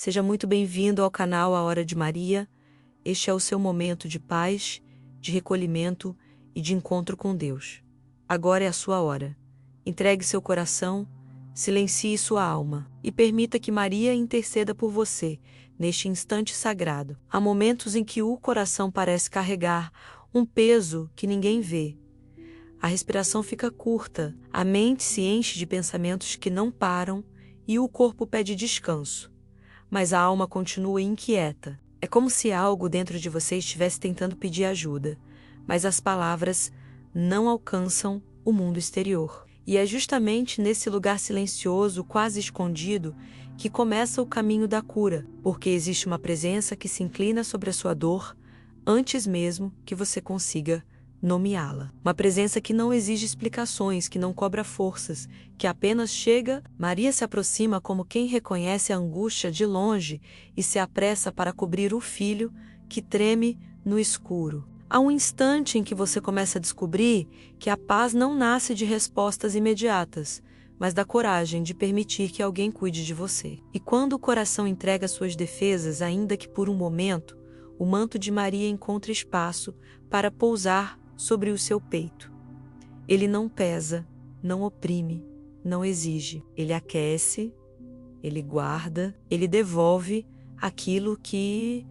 Seja muito bem-vindo ao canal A Hora de Maria. Este é o seu momento de paz, de recolhimento e de encontro com Deus. Agora é a sua hora. Entregue seu coração, silencie sua alma e permita que Maria interceda por você neste instante sagrado. Há momentos em que o coração parece carregar um peso que ninguém vê. A respiração fica curta, a mente se enche de pensamentos que não param e o corpo pede descanso. Mas a alma continua inquieta. É como se algo dentro de você estivesse tentando pedir ajuda, mas as palavras não alcançam o mundo exterior. E é justamente nesse lugar silencioso, quase escondido, que começa o caminho da cura, porque existe uma presença que se inclina sobre a sua dor antes mesmo que você consiga nomeá-la. Uma presença que não exige explicações, que não cobra forças, que apenas chega. Maria se aproxima como quem reconhece a angústia de longe e se apressa para cobrir o filho que treme no escuro. Há um instante em que você começa a descobrir que a paz não nasce de respostas imediatas, mas da coragem de permitir que alguém cuide de você. E quando o coração entrega suas defesas, ainda que por um momento, o manto de Maria encontra espaço para pousar sobre o seu peito. Ele não pesa, não oprime, não exige. Ele aquece, ele guarda, ele devolve aquilo que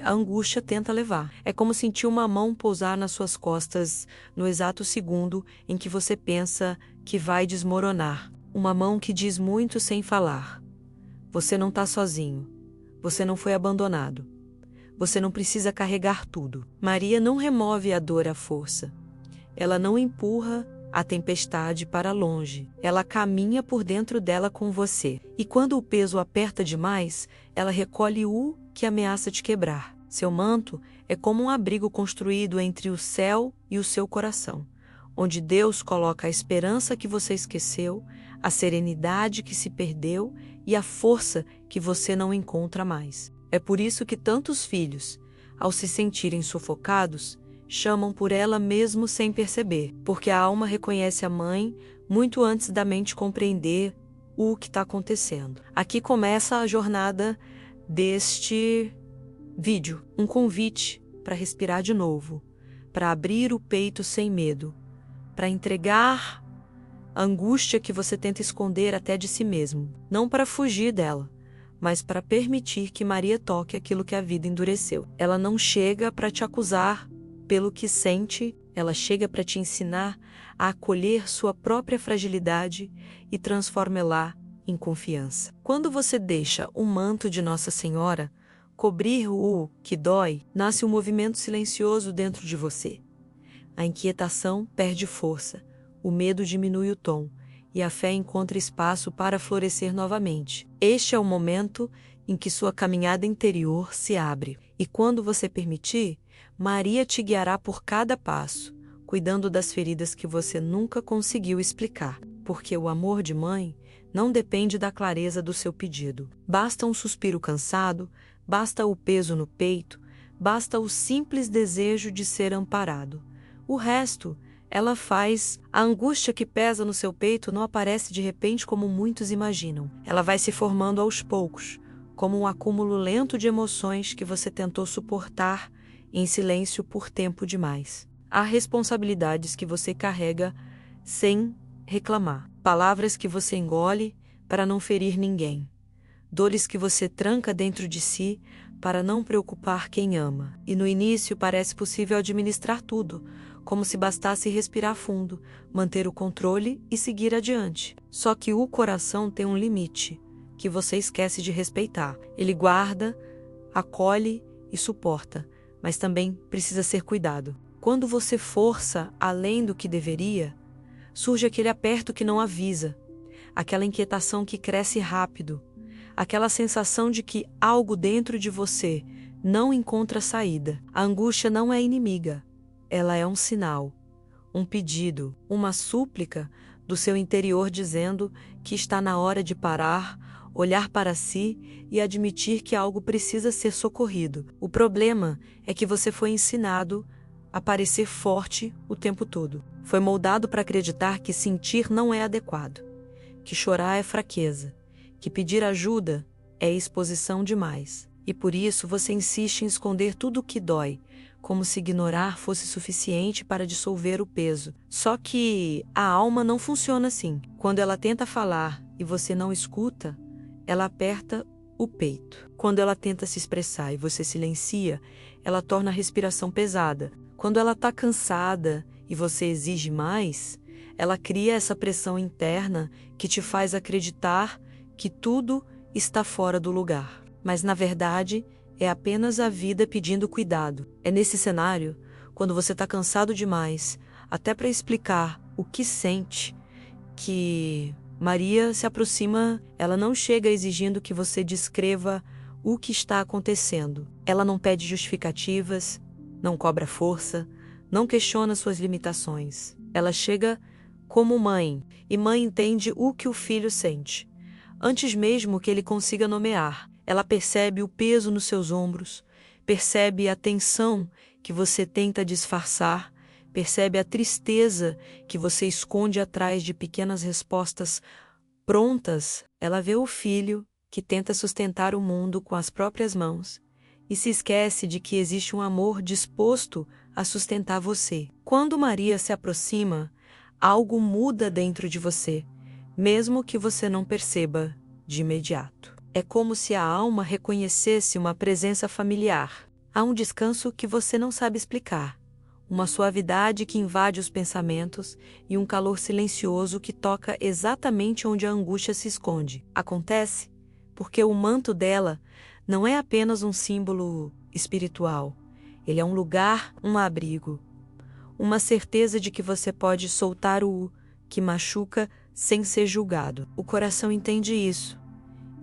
a angústia tenta levar. É como sentir uma mão pousar nas suas costas no exato segundo em que você pensa que vai desmoronar. Uma mão que diz muito sem falar. Você não está sozinho. Você não foi abandonado. Você não precisa carregar tudo. Maria não remove a dor à força. Ela não empurra a tempestade para longe. Ela caminha por dentro dela com você. E quando o peso aperta demais, ela recolhe o que ameaça te quebrar. Seu manto é como um abrigo construído entre o céu e o seu coração, onde Deus coloca a esperança que você esqueceu, a serenidade que se perdeu e a força que você não encontra mais. É por isso que tantos filhos, ao se sentirem sufocados, chamam por ela mesmo sem perceber, porque a alma reconhece a mãe muito antes da mente compreender o que está acontecendo. Aqui começa a jornada deste vídeo, um convite para respirar de novo, para abrir o peito sem medo, para entregar a angústia que você tenta esconder até de si mesmo, não para fugir dela, mas para permitir que Maria toque aquilo que a vida endureceu. Ela não chega para te acusar pelo que sente, ela chega para te ensinar a acolher sua própria fragilidade e transformá-la em confiança. Quando você deixa o manto de Nossa Senhora cobrir o que dói, nasce um movimento silencioso dentro de você. A inquietação perde força, o medo diminui o tom, e a fé encontra espaço para florescer novamente. Este é o momento em que sua caminhada interior se abre. E quando você permitir, Maria te guiará por cada passo, cuidando das feridas que você nunca conseguiu explicar. Porque o amor de mãe não depende da clareza do seu pedido. Basta um suspiro cansado, basta o peso no peito, basta o simples desejo de ser amparado. O resto ela faz. A angústia que pesa no seu peito não aparece de repente como muitos imaginam. Ela vai se formando aos poucos, como um acúmulo lento de emoções que você tentou suportar em silêncio por tempo demais. Há responsabilidades que você carrega sem reclamar. Palavras que você engole para não ferir ninguém. Dores que você tranca dentro de si para não preocupar quem ama. E no início parece possível administrar tudo, como se bastasse respirar fundo, manter o controle e seguir adiante. Só que o coração tem um limite, que você esquece de respeitar. Ele guarda, acolhe e suporta, mas também precisa ser cuidado. Quando você força além do que deveria, surge aquele aperto que não avisa, aquela inquietação que cresce rápido, aquela sensação de que algo dentro de você não encontra saída. A angústia não é inimiga. Ela é um sinal, um pedido, uma súplica do seu interior dizendo que está na hora de parar, olhar para si e admitir que algo precisa ser socorrido. O problema é que você foi ensinado a parecer forte o tempo todo. Foi moldado para acreditar que sentir não é adequado, que chorar é fraqueza, que pedir ajuda é exposição demais. E por isso você insiste em esconder tudo o que dói, como se ignorar fosse suficiente para dissolver o peso. Só que a alma não funciona assim. Quando ela tenta falar e você não escuta, ela aperta o peito. Quando ela tenta se expressar e você silencia, ela torna a respiração pesada. Quando ela está cansada e você exige mais, ela cria essa pressão interna que te faz acreditar que tudo está fora do lugar. Mas, na verdade, é apenas a vida pedindo cuidado. É nesse cenário, quando você está cansado demais, até para explicar o que sente, que Maria se aproxima. Ela não chega exigindo que você descreva o que está acontecendo. Ela não pede justificativas, não cobra força, não questiona suas limitações. Ela chega como mãe, e mãe entende o que o filho sente. Antes mesmo que ele consiga nomear, ela percebe o peso nos seus ombros, percebe a tensão que você tenta disfarçar, percebe a tristeza que você esconde atrás de pequenas respostas prontas. Ela vê o filho que tenta sustentar o mundo com as próprias mãos e se esquece de que existe um amor disposto a sustentar você. Quando Maria se aproxima, algo muda dentro de você, mesmo que você não perceba de imediato. É como se a alma reconhecesse uma presença familiar. Há um descanso que você não sabe explicar, uma suavidade que invade os pensamentos e um calor silencioso que toca exatamente onde a angústia se esconde. Acontece porque o manto dela não é apenas um símbolo espiritual. Ele é um lugar, um abrigo, uma certeza de que você pode soltar o que machuca sem ser julgado. O coração entende isso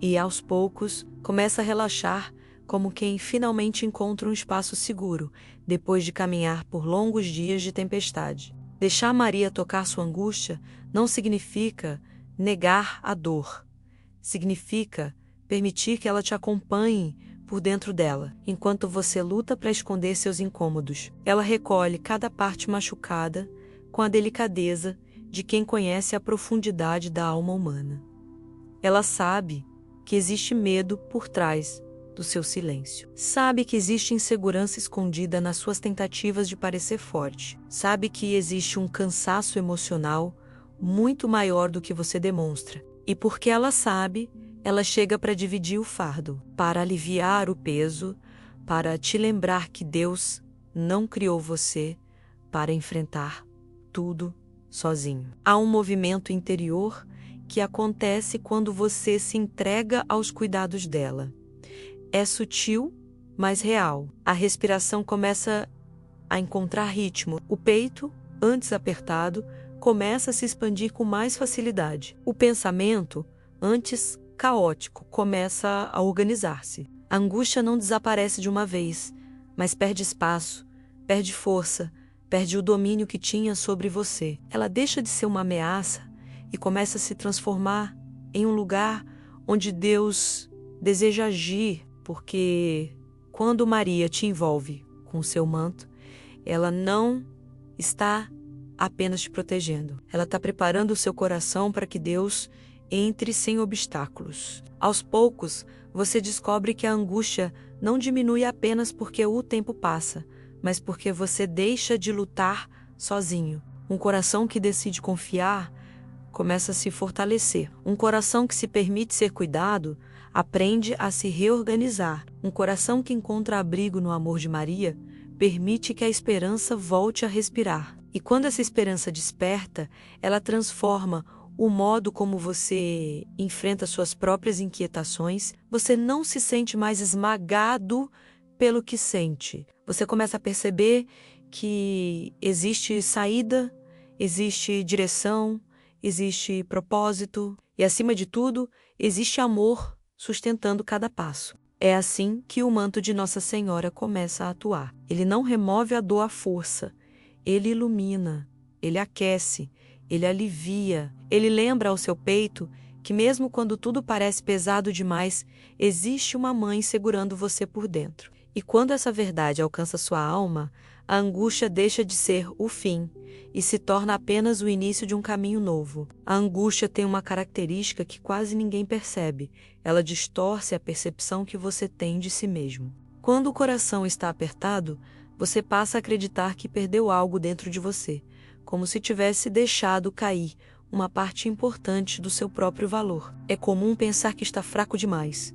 e, aos poucos, começa a relaxar, como quem finalmente encontra um espaço seguro, depois de caminhar por longos dias de tempestade. Deixar Maria tocar sua angústia não significa negar a dor. Significa permitir que ela te acompanhe por dentro dela, enquanto você luta para esconder seus incômodos. Ela recolhe cada parte machucada com a delicadeza de quem conhece a profundidade da alma humana. Ela sabe que existe medo por trás do seu silêncio. Sabe que existe insegurança escondida nas suas tentativas de parecer forte. Sabe que existe um cansaço emocional muito maior do que você demonstra. E porque ela sabe, ela chega para dividir o fardo, para aliviar o peso, para te lembrar que Deus não criou você para enfrentar tudo sozinho. Há um movimento interior que acontece quando você se entrega aos cuidados dela. É sutil, mas real. A respiração começa a encontrar ritmo. O peito, antes apertado, começa a se expandir com mais facilidade. O pensamento, antes caótico, começa a organizar-se. A angústia não desaparece de uma vez, mas perde espaço, perde força, perde o domínio que tinha sobre você. Ela deixa de ser uma ameaça e começa a se transformar em um lugar onde Deus deseja agir, porque quando Maria te envolve com o seu manto, ela não está apenas te protegendo. Ela está preparando o seu coração para que Deus entre sem obstáculos. Aos poucos, você descobre que a angústia não diminui apenas porque o tempo passa, mas porque você deixa de lutar sozinho. Um coração que decide confiar começa a se fortalecer. Um coração que se permite ser cuidado aprende a se reorganizar. Um coração que encontra abrigo no amor de Maria permite que a esperança volte a respirar. E quando essa esperança desperta, ela transforma o modo como você enfrenta suas próprias inquietações. Você não se sente mais esmagado pelo que sente. Você começa a perceber que existe saída, existe direção, existe propósito e, acima de tudo, existe amor sustentando cada passo. É assim que o manto de Nossa Senhora começa a atuar. Ele não remove a dor à força, ele ilumina, ele aquece, ele alivia, ele lembra ao seu peito que mesmo quando tudo parece pesado demais, existe uma mãe segurando você por dentro. E quando essa verdade alcança sua alma, a angústia deixa de ser o fim e se torna apenas o início de um caminho novo. A angústia tem uma característica que quase ninguém percebe. Ela distorce a percepção que você tem de si mesmo. Quando o coração está apertado, você passa a acreditar que perdeu algo dentro de você, como se tivesse deixado cair uma parte importante do seu próprio valor. É comum pensar que está fraco demais,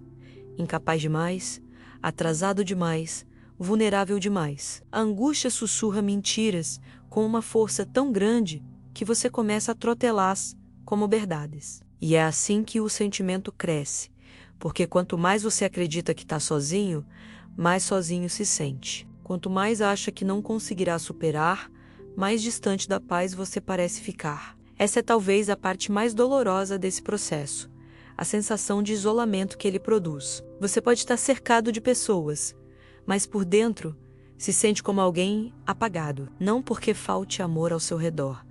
incapaz demais, atrasado demais, vulnerável demais. A angústia sussurra mentiras com uma força tão grande que você começa a trotelá-las como verdades. E é assim que o sentimento cresce, porque quanto mais você acredita que está sozinho, mais sozinho se sente. Quanto mais acha que não conseguirá superar, mais distante da paz você parece ficar. Essa é talvez a parte mais dolorosa desse processo, a sensação de isolamento que ele produz. Você pode estar cercado de pessoas, mas por dentro se sente como alguém apagado. Não porque falte amor ao seu redor,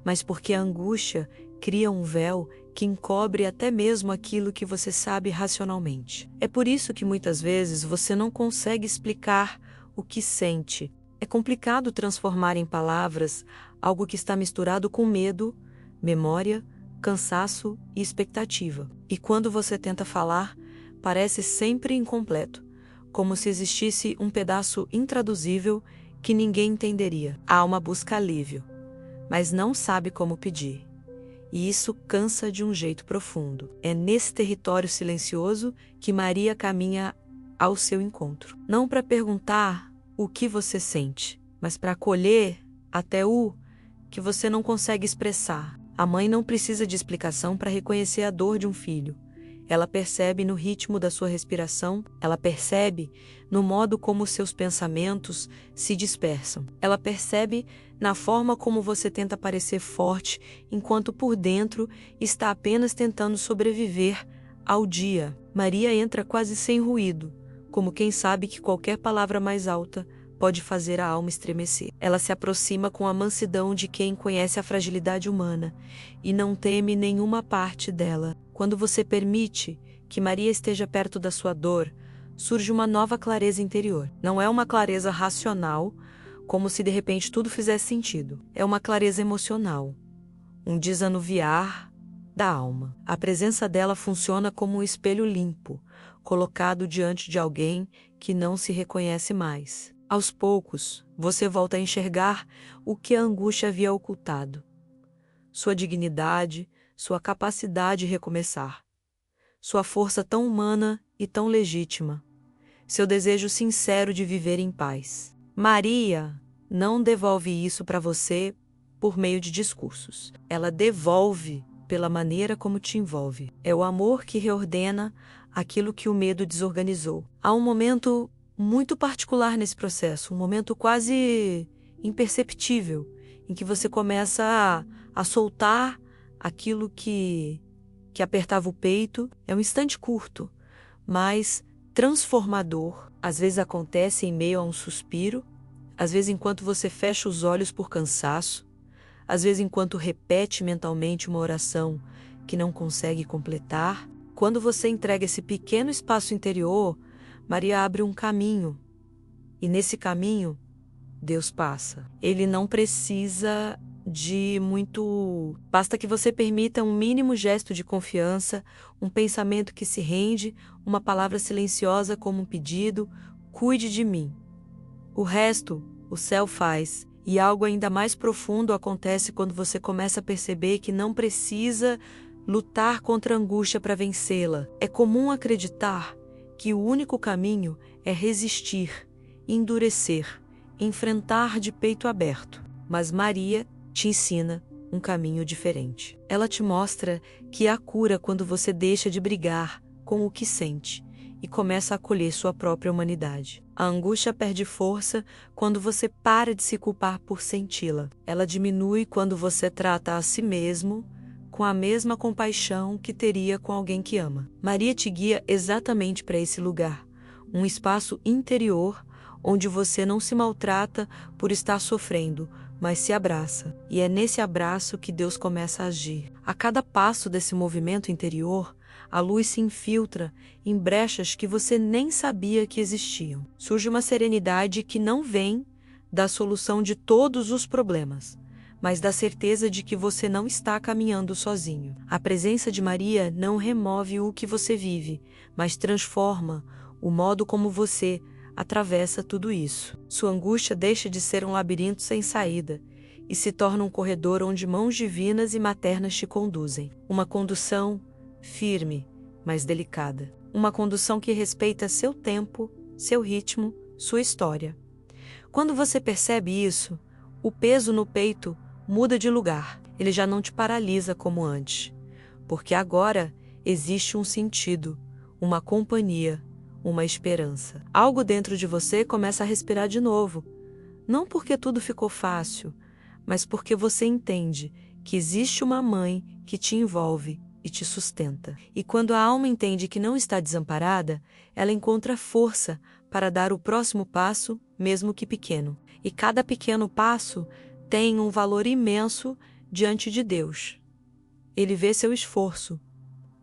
mas porque a angústia cria um véu que encobre até mesmo aquilo que você sabe racionalmente. É por isso que muitas vezes você não consegue explicar o que sente. É complicado transformar em palavras algo que está misturado com medo, memória, cansaço e expectativa. E quando você tenta falar, parece sempre incompleto, como se existisse um pedaço intraduzível que ninguém entenderia. A alma busca alívio, mas não sabe como pedir. E isso cansa de um jeito profundo. É nesse território silencioso que Maria caminha ao seu encontro. Não para perguntar o que você sente, mas para acolher até o que você não consegue expressar. A mãe não precisa de explicação para reconhecer a dor de um filho. Ela percebe no ritmo da sua respiração, ela percebe no modo como seus pensamentos se dispersam. Ela percebe na forma como você tenta parecer forte, enquanto por dentro está apenas tentando sobreviver ao dia. Maria entra quase sem ruído, como quem sabe que qualquer palavra mais alta pode fazer a alma estremecer. Ela se aproxima com a mansidão de quem conhece a fragilidade humana e não teme nenhuma parte dela. Quando você permite que Maria esteja perto da sua dor, surge uma nova clareza interior. Não é uma clareza racional, como se de repente tudo fizesse sentido. É uma clareza emocional, um desanuviar da alma. A presença dela funciona como um espelho limpo, colocado diante de alguém que não se reconhece mais. Aos poucos, você volta a enxergar o que a angústia havia ocultado. Sua dignidade, sua capacidade de recomeçar. Sua força tão humana e tão legítima. Seu desejo sincero de viver em paz. Maria não devolve isso para você por meio de discursos. Ela devolve pela maneira como te envolve. É o amor que reordena aquilo que o medo desorganizou. Há um momento muito particular nesse processo, um momento quase imperceptível, em que você começa a soltar aquilo que apertava o peito. É um instante curto, mas transformador. Às vezes acontece em meio a um suspiro, às vezes enquanto você fecha os olhos por cansaço, às vezes enquanto repete mentalmente uma oração que não consegue completar. Quando você entrega esse pequeno espaço interior, Maria abre um caminho, e nesse caminho, Deus passa. Ele não precisa de muito... Basta que você permita um mínimo gesto de confiança, um pensamento que se rende, uma palavra silenciosa como um pedido: cuide de mim. O resto, o céu faz. E algo ainda mais profundo acontece quando você começa a perceber que não precisa lutar contra a angústia para vencê-la. É comum acreditar que o único caminho é resistir, endurecer, enfrentar de peito aberto. Mas Maria te ensina um caminho diferente. Ela te mostra que há cura quando você deixa de brigar com o que sente e começa a acolher sua própria humanidade. A angústia perde força quando você para de se culpar por senti-la. Ela diminui quando você trata a si mesmo com a mesma compaixão que teria com alguém que ama. Maria te guia exatamente para esse lugar, um espaço interior onde você não se maltrata por estar sofrendo, mas se abraça. E é nesse abraço que Deus começa a agir. A cada passo desse movimento interior, a luz se infiltra em brechas que você nem sabia que existiam. Surge uma serenidade que não vem da solução de todos os problemas, mas da certeza de que você não está caminhando sozinho. A presença de Maria não remove o que você vive, mas transforma o modo como você atravessa tudo isso. Sua angústia deixa de ser um labirinto sem saída e se torna um corredor onde mãos divinas e maternas te conduzem. Uma condução firme, mas delicada. Uma condução que respeita seu tempo, seu ritmo, sua história. Quando você percebe isso, o peso no peito muda de lugar. Ele já não te paralisa como antes, porque agora existe um sentido, uma companhia, uma esperança. Algo dentro de você começa a respirar de novo, não porque tudo ficou fácil, mas porque você entende que existe uma mãe que te envolve e te sustenta. E quando a alma entende que não está desamparada, ela encontra força para dar o próximo passo, mesmo que pequeno. E cada pequeno passo tem um valor imenso diante de Deus. Ele vê seu esforço,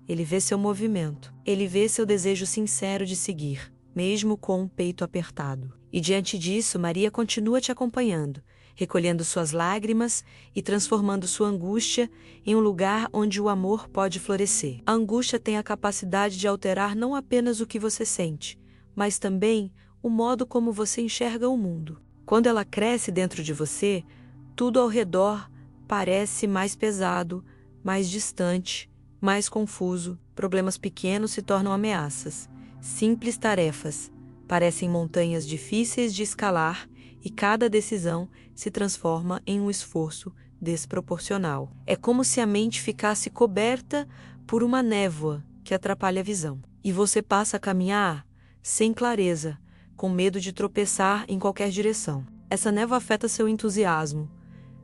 ele vê seu movimento, ele vê seu desejo sincero de seguir, mesmo com o peito apertado. E diante disso, Maria continua te acompanhando, recolhendo suas lágrimas e transformando sua angústia em um lugar onde o amor pode florescer. A angústia tem a capacidade de alterar não apenas o que você sente, mas também o modo como você enxerga o mundo. Quando ela cresce dentro de você, tudo ao redor parece mais pesado, mais distante, mais confuso. Problemas pequenos se tornam ameaças. Simples tarefas parecem montanhas difíceis de escalar e cada decisão se transforma em um esforço desproporcional. É como se a mente ficasse coberta por uma névoa que atrapalha a visão. E você passa a caminhar sem clareza, com medo de tropeçar em qualquer direção. Essa névoa afeta seu entusiasmo,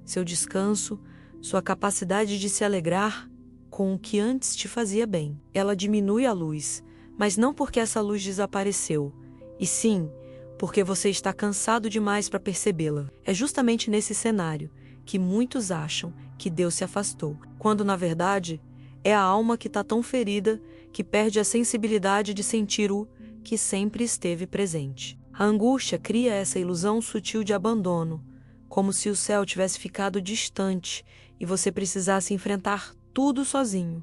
seu descanso, sua capacidade de se alegrar com o que antes te fazia bem. Ela diminui a luz, mas não porque essa luz desapareceu, e sim porque você está cansado demais para percebê-la. É justamente nesse cenário que muitos acham que Deus se afastou, quando na verdade é a alma que está tão ferida que perde a sensibilidade de sentir o que sempre esteve presente. A angústia cria essa ilusão sutil de abandono, como se o céu tivesse ficado distante e você precisasse enfrentar tudo sozinho.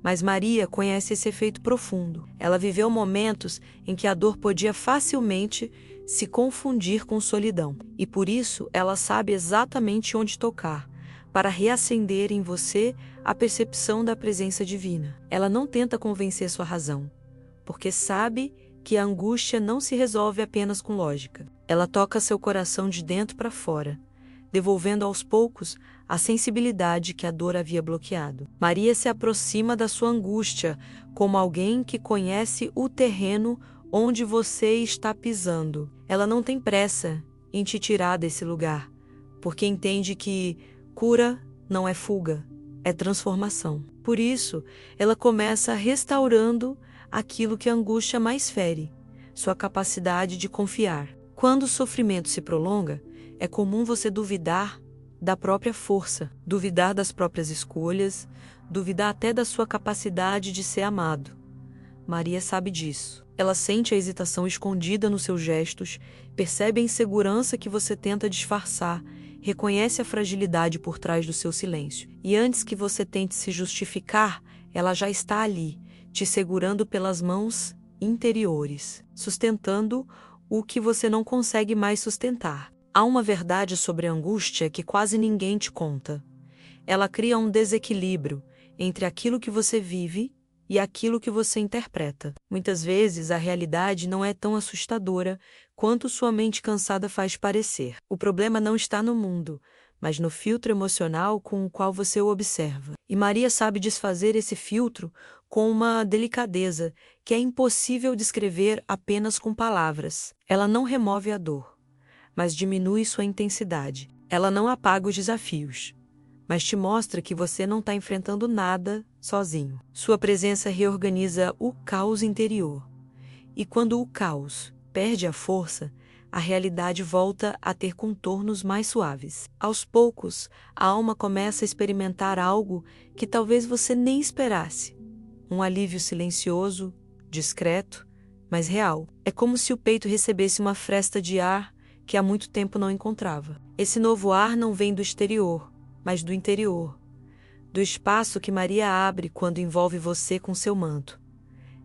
Mas Maria conhece esse efeito profundo. Ela viveu momentos em que a dor podia facilmente se confundir com solidão. E por isso ela sabe exatamente onde tocar, para reacender em você a percepção da presença divina. Ela não tenta convencer sua razão, porque sabe que a angústia não se resolve apenas com lógica. Ela toca seu coração de dentro para fora, devolvendo aos poucos a sensibilidade que a dor havia bloqueado. Maria se aproxima da sua angústia como alguém que conhece o terreno onde você está pisando. Ela não tem pressa em te tirar desse lugar, porque entende que cura não é fuga, é transformação. Por isso, ela começa restaurando aquilo que a angústia mais fere, sua capacidade de confiar. Quando o sofrimento se prolonga, é comum você duvidar da própria força, duvidar das próprias escolhas, duvidar até da sua capacidade de ser amado. Maria sabe disso. Ela sente a hesitação escondida nos seus gestos, percebe a insegurança que você tenta disfarçar, reconhece a fragilidade por trás do seu silêncio. E antes que você tente se justificar, ela já está ali, te segurando pelas mãos interiores, sustentando o que você não consegue mais sustentar. Há uma verdade sobre a angústia que quase ninguém te conta. Ela cria um desequilíbrio entre aquilo que você vive e aquilo que você interpreta. Muitas vezes a realidade não é tão assustadora quanto sua mente cansada faz parecer. O problema não está no mundo, mas no filtro emocional com o qual você o observa. E Maria sabe desfazer esse filtro com uma delicadeza que é impossível descrever apenas com palavras. Ela não remove a dor, mas diminui sua intensidade. Ela não apaga os desafios, mas te mostra que você não está enfrentando nada sozinho. Sua presença reorganiza o caos interior. E quando o caos perde a força, a realidade volta a ter contornos mais suaves. Aos poucos, a alma começa a experimentar algo que talvez você nem esperasse. um alívio silencioso, discreto, mas real. É como se o peito recebesse uma fresta de ar que há muito tempo não encontrava. Esse novo ar não vem do exterior, mas do interior, do espaço que Maria abre quando envolve você com seu manto.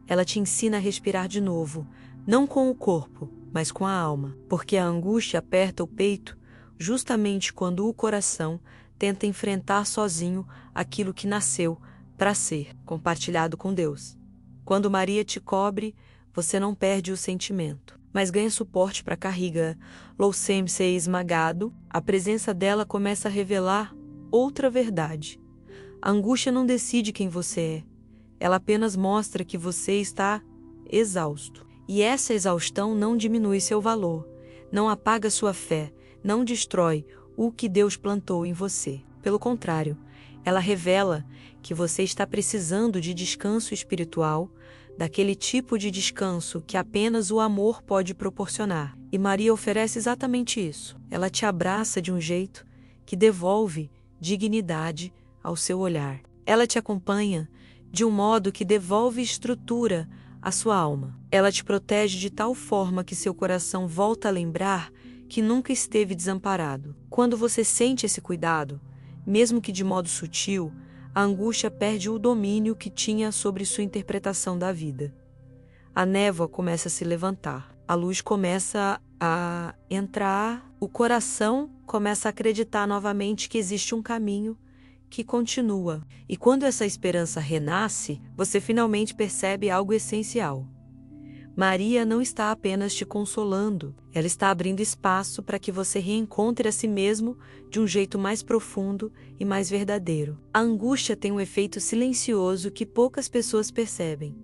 Ela te ensina a respirar de novo, não com o corpo, mas com a alma, porque a angústia aperta o peito justamente quando o coração tenta enfrentar sozinho aquilo que nasceu para ser compartilhado com Deus. Quando Maria te cobre, você não perde o sentimento, mas ganha suporte para carregar. Loucem ser esmagado, a presença dela começa a revelar outra verdade. A angústia não decide quem você é, ela apenas mostra que você está exausto. E essa exaustão não diminui seu valor, não apaga sua fé, não destrói o que Deus plantou em você. Pelo contrário, ela revela que você está precisando de descanso espiritual, daquele tipo de descanso que apenas o amor pode proporcionar. E Maria oferece exatamente isso. Ela te abraça de um jeito que devolve dignidade ao seu olhar. Ela te acompanha de um modo que devolve estrutura à sua alma. Ela te protege de tal forma que seu coração volta a lembrar que nunca esteve desamparado. Quando você sente esse cuidado, mesmo que de modo sutil, a angústia perde o domínio que tinha sobre sua interpretação da vida. A névoa começa a se levantar, a luz começa a entrar, o coração começa a acreditar novamente que existe um caminho que continua. E quando essa esperança renasce, você finalmente percebe algo essencial. Maria não está apenas te consolando, ela está abrindo espaço para que você reencontre a si mesmo de um jeito mais profundo e mais verdadeiro. A angústia tem um efeito silencioso que poucas pessoas percebem.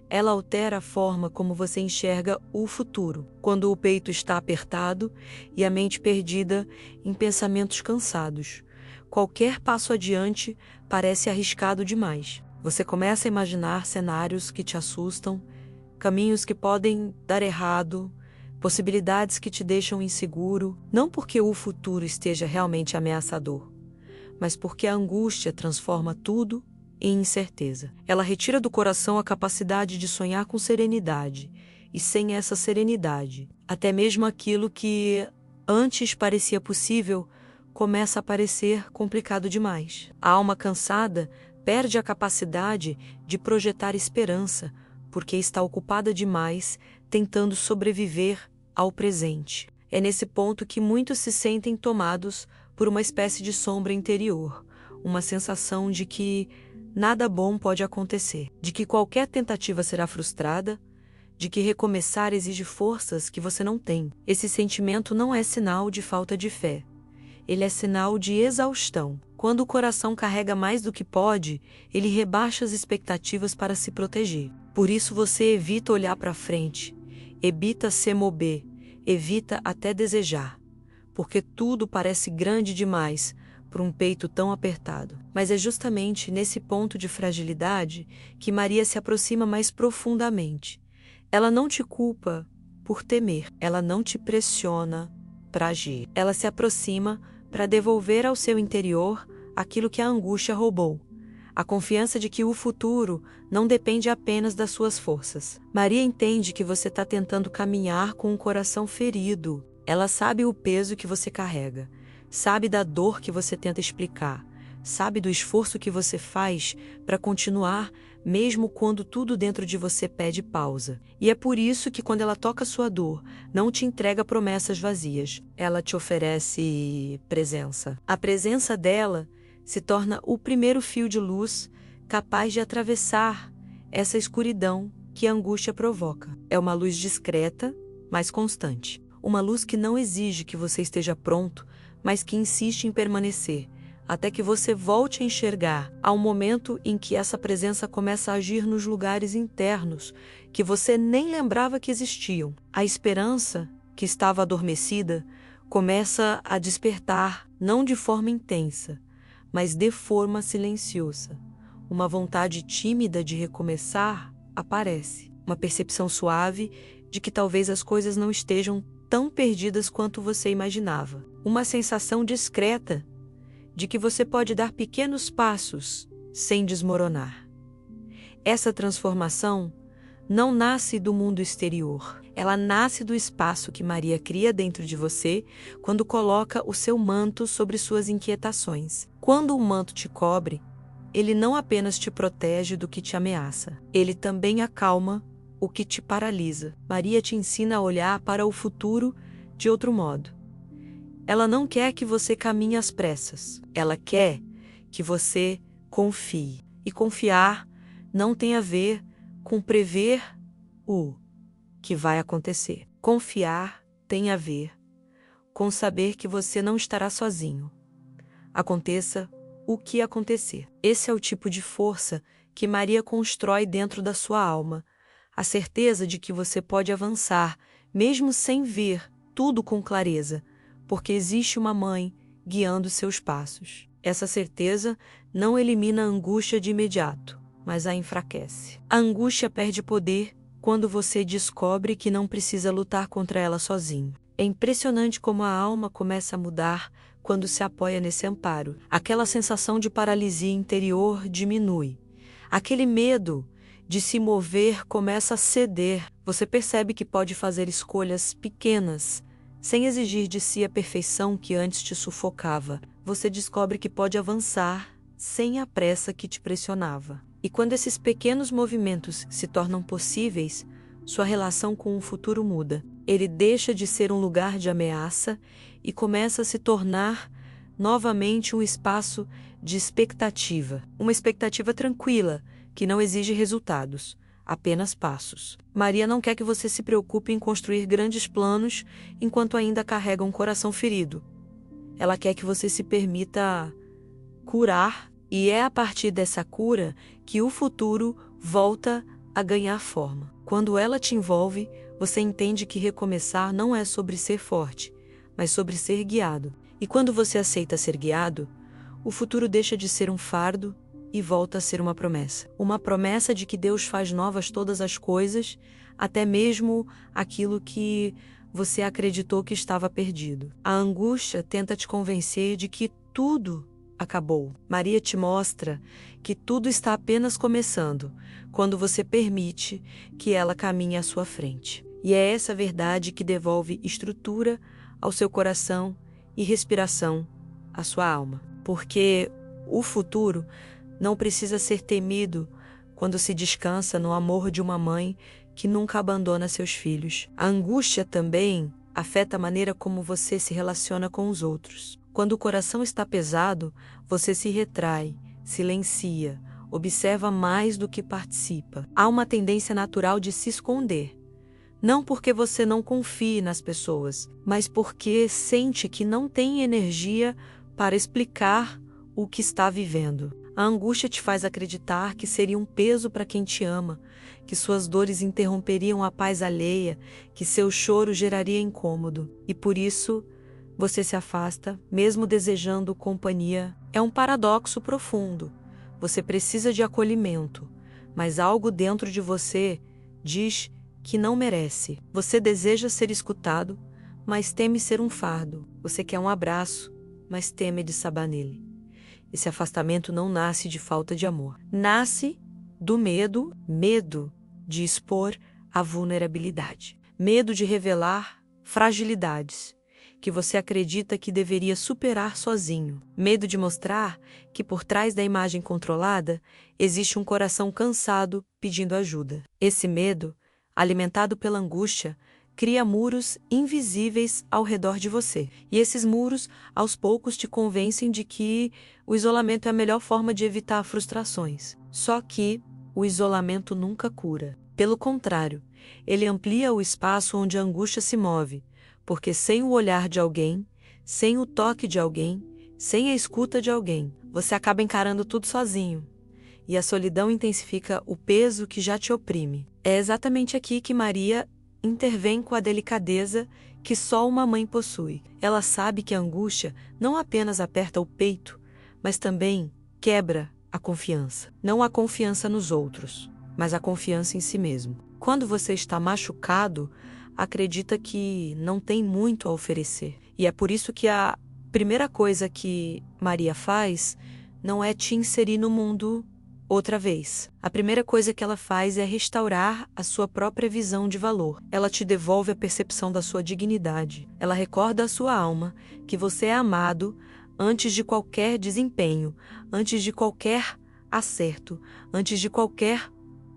Ela altera a forma como você enxerga o futuro, quando o peito está apertado e a mente perdida em pensamentos cansados. Qualquer passo adiante parece arriscado demais. Você começa a imaginar cenários que te assustam, caminhos que podem dar errado, possibilidades que te deixam inseguro, não porque o futuro esteja realmente ameaçador, mas porque a angústia transforma tudo em incerteza. Ela retira do coração a capacidade de sonhar com serenidade, e sem essa serenidade, até mesmo aquilo que antes parecia possível começa a parecer complicado demais. A alma cansada perde a capacidade de projetar esperança, porque está ocupada demais tentando sobreviver ao presente. É nesse ponto que muitos se sentem tomados por uma espécie de sombra interior, uma sensação de que nada bom pode acontecer, de que qualquer tentativa será frustrada, de que recomeçar exige forças que você não tem. Esse sentimento não é sinal de falta de fé. Ele é sinal de exaustão. Quando o coração carrega mais do que pode, ele rebaixa as expectativas para se proteger. Por isso você evita olhar para frente, evita se mover, evita até desejar, porque tudo parece grande demais para um peito tão apertado. Mas é justamente nesse ponto de fragilidade que Maria se aproxima mais profundamente. Ela não te culpa por temer, ela não te pressiona para agir. Ela se aproxima para devolver ao seu interior aquilo que a angústia roubou. A confiança de que o futuro não depende apenas das suas forças. Maria entende que você está tentando caminhar com um coração ferido. Ela sabe o peso que você carrega, sabe da dor que você tenta explicar, sabe do esforço que você faz para continuar, mesmo quando tudo dentro de você pede pausa. E é por isso que quando ela toca sua dor, não te entrega promessas vazias. Ela te oferece presença. A presença dela se torna o primeiro fio de luz capaz de atravessar essa escuridão que a angústia provoca. É uma luz discreta, mas constante. Uma luz que não exige que você esteja pronto, mas que insiste em permanecer, até que você volte a enxergar. Há um momento em que essa presença começa a agir nos lugares internos que você nem lembrava que existiam. A esperança, que estava adormecida, começa a despertar, não de forma intensa, mas de forma silenciosa. Uma vontade tímida de recomeçar aparece. Uma percepção suave de que talvez as coisas não estejam tão perdidas quanto você imaginava. Uma sensação discreta de que você pode dar pequenos passos sem desmoronar. Essa transformação não nasce do mundo exterior. Ela nasce do espaço que Maria cria dentro de você quando coloca o seu manto sobre suas inquietações. Quando o manto te cobre, ele não apenas te protege do que te ameaça, ele também acalma o que te paralisa. Maria te ensina a olhar para o futuro de outro modo. Ela não quer que você caminhe às pressas. Ela quer que você confie. E confiar não tem a ver com prever o que vai acontecer. Confiar tem a ver com saber que você não estará sozinho. Aconteça o que acontecer. Esse é o tipo de força que Maria constrói dentro da sua alma, a certeza de que você pode avançar, mesmo sem ver tudo com clareza, porque existe uma mãe guiando seus passos. Essa certeza não elimina a angústia de imediato, mas a enfraquece. A angústia perde poder quando você descobre que não precisa lutar contra ela sozinho. É impressionante como a alma começa a mudar quando se apoia nesse amparo. Aquela sensação de paralisia interior diminui. Aquele medo de se mover começa a ceder. Você percebe que pode fazer escolhas pequenas, sem exigir de si a perfeição que antes te sufocava. Você descobre que pode avançar sem a pressa que te pressionava. E quando esses pequenos movimentos se tornam possíveis, sua relação com o futuro muda. Ele deixa de ser um lugar de ameaça e começa a se tornar novamente um espaço de expectativa. Uma expectativa tranquila, que não exige resultados, apenas passos. Maria não quer que você se preocupe em construir grandes planos enquanto ainda carrega um coração ferido. Ela quer que você se permita curar, e é a partir dessa cura que o futuro volta a ganhar forma. Quando ela te envolve, você entende que recomeçar não é sobre ser forte, mas sobre ser guiado. E quando você aceita ser guiado, o futuro deixa de ser um fardo e volta a ser uma promessa. Uma promessa de que Deus faz novas todas as coisas, até mesmo aquilo que você acreditou que estava perdido. A angústia tenta te convencer de que tudo acabou. Maria te mostra que tudo está apenas começando, quando você permite que ela caminhe à sua frente. E é essa verdade que devolve estrutura ao seu coração e respiração à sua alma. Porque o futuro não precisa ser temido quando se descansa no amor de uma mãe que nunca abandona seus filhos. A angústia também afeta a maneira como você se relaciona com os outros. Quando o coração está pesado, você se retrai, silencia, observa mais do que participa. Há uma tendência natural de se esconder. Não porque você não confie nas pessoas, mas porque sente que não tem energia para explicar o que está vivendo. A angústia te faz acreditar que seria um peso para quem te ama, que suas dores interromperiam a paz alheia, que seu choro geraria incômodo. E por isso, você se afasta, mesmo desejando companhia. É um paradoxo profundo. Você precisa de acolhimento, mas algo dentro de você diz que não merece. Você deseja ser escutado, mas teme ser um fardo. Você quer um abraço, mas teme desabar nele. Esse afastamento não nasce de falta de amor. Nasce do medo de expor a vulnerabilidade. Medo de revelar fragilidades que você acredita que deveria superar sozinho. Medo de mostrar que por trás da imagem controlada existe um coração cansado pedindo ajuda. Esse medo, alimentado pela angústia, cria muros invisíveis ao redor de você. E esses muros, aos poucos, te convencem de que o isolamento é a melhor forma de evitar frustrações. Só que o isolamento nunca cura. Pelo contrário, ele amplia o espaço onde a angústia se move, porque sem o olhar de alguém, sem o toque de alguém, sem a escuta de alguém, você acaba encarando tudo sozinho. E a solidão intensifica o peso que já te oprime. É exatamente aqui que Maria intervém com a delicadeza que só uma mãe possui. Ela sabe que a angústia não apenas aperta o peito, mas também quebra a confiança. Não a confiança nos outros, mas a confiança em si mesmo. Quando você está machucado, acredita que não tem muito a oferecer. E é por isso que a primeira coisa que Maria faz não é te inserir no mundo outra vez. A primeira coisa que ela faz é restaurar a sua própria visão de valor. Ela te devolve a percepção da sua dignidade. Ela recorda à sua alma que você é amado antes de qualquer desempenho, antes de qualquer acerto, antes de qualquer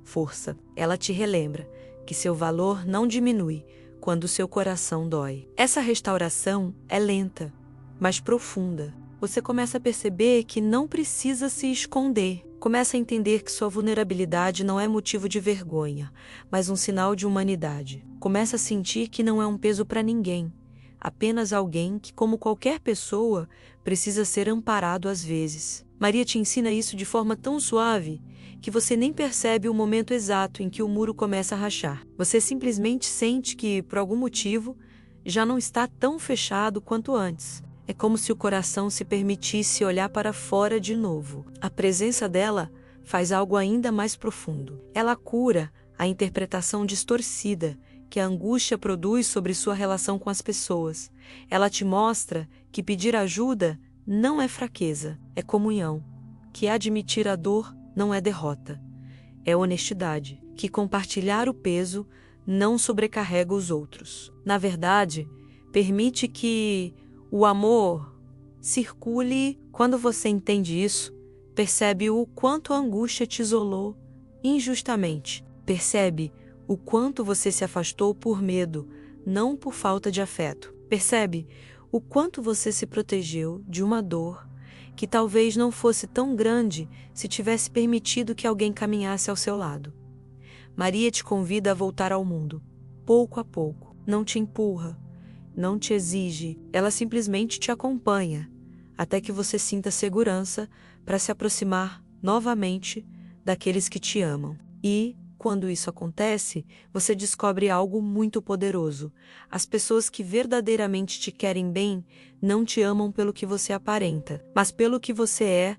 força. Ela te relembra que seu valor não diminui quando seu coração dói. Essa restauração é lenta, mas profunda. Você começa a perceber que não precisa se esconder. Começa a entender que sua vulnerabilidade não é motivo de vergonha, mas um sinal de humanidade. Começa a sentir que não é um peso para ninguém, apenas alguém que, como qualquer pessoa, precisa ser amparado às vezes. Maria te ensina isso de forma tão suave que você nem percebe o momento exato em que o muro começa a rachar. Você simplesmente sente que, por algum motivo, já não está tão fechado quanto antes. É como se o coração se permitisse olhar para fora de novo. A presença dela faz algo ainda mais profundo. Ela cura a interpretação distorcida que a angústia produz sobre sua relação com as pessoas. Ela te mostra que pedir ajuda não é fraqueza, é comunhão. Que admitir a dor não é derrota, é honestidade. Que compartilhar o peso não sobrecarrega os outros. Na verdade, permite que o amor circule. Quando você entende isso, percebe o quanto a angústia te isolou injustamente. Percebe o quanto você se afastou por medo, não por falta de afeto. Percebe o quanto você se protegeu de uma dor que talvez não fosse tão grande se tivesse permitido que alguém caminhasse ao seu lado. Maria te convida a voltar ao mundo, pouco a pouco. Não te empurra, não te exige, ela simplesmente te acompanha, até que você sinta segurança para se aproximar novamente daqueles que te amam. E, quando isso acontece, você descobre algo muito poderoso. As pessoas que verdadeiramente te querem bem não te amam pelo que você aparenta, mas pelo que você é.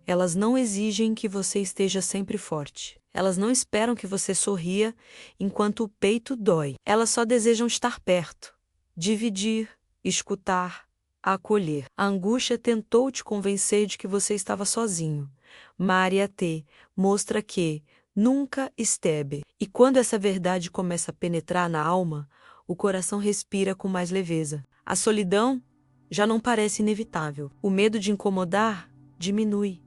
Elas não exigem que você esteja sempre forte. Elas não esperam que você sorria enquanto o peito dói. Elas só desejam estar perto, dividir, escutar, acolher. A angústia tentou te convencer de que você estava sozinho. Maria T. mostra que nunca esteve. E quando essa verdade começa a penetrar na alma, o coração respira com mais leveza. A solidão já não parece inevitável. O medo de incomodar diminui.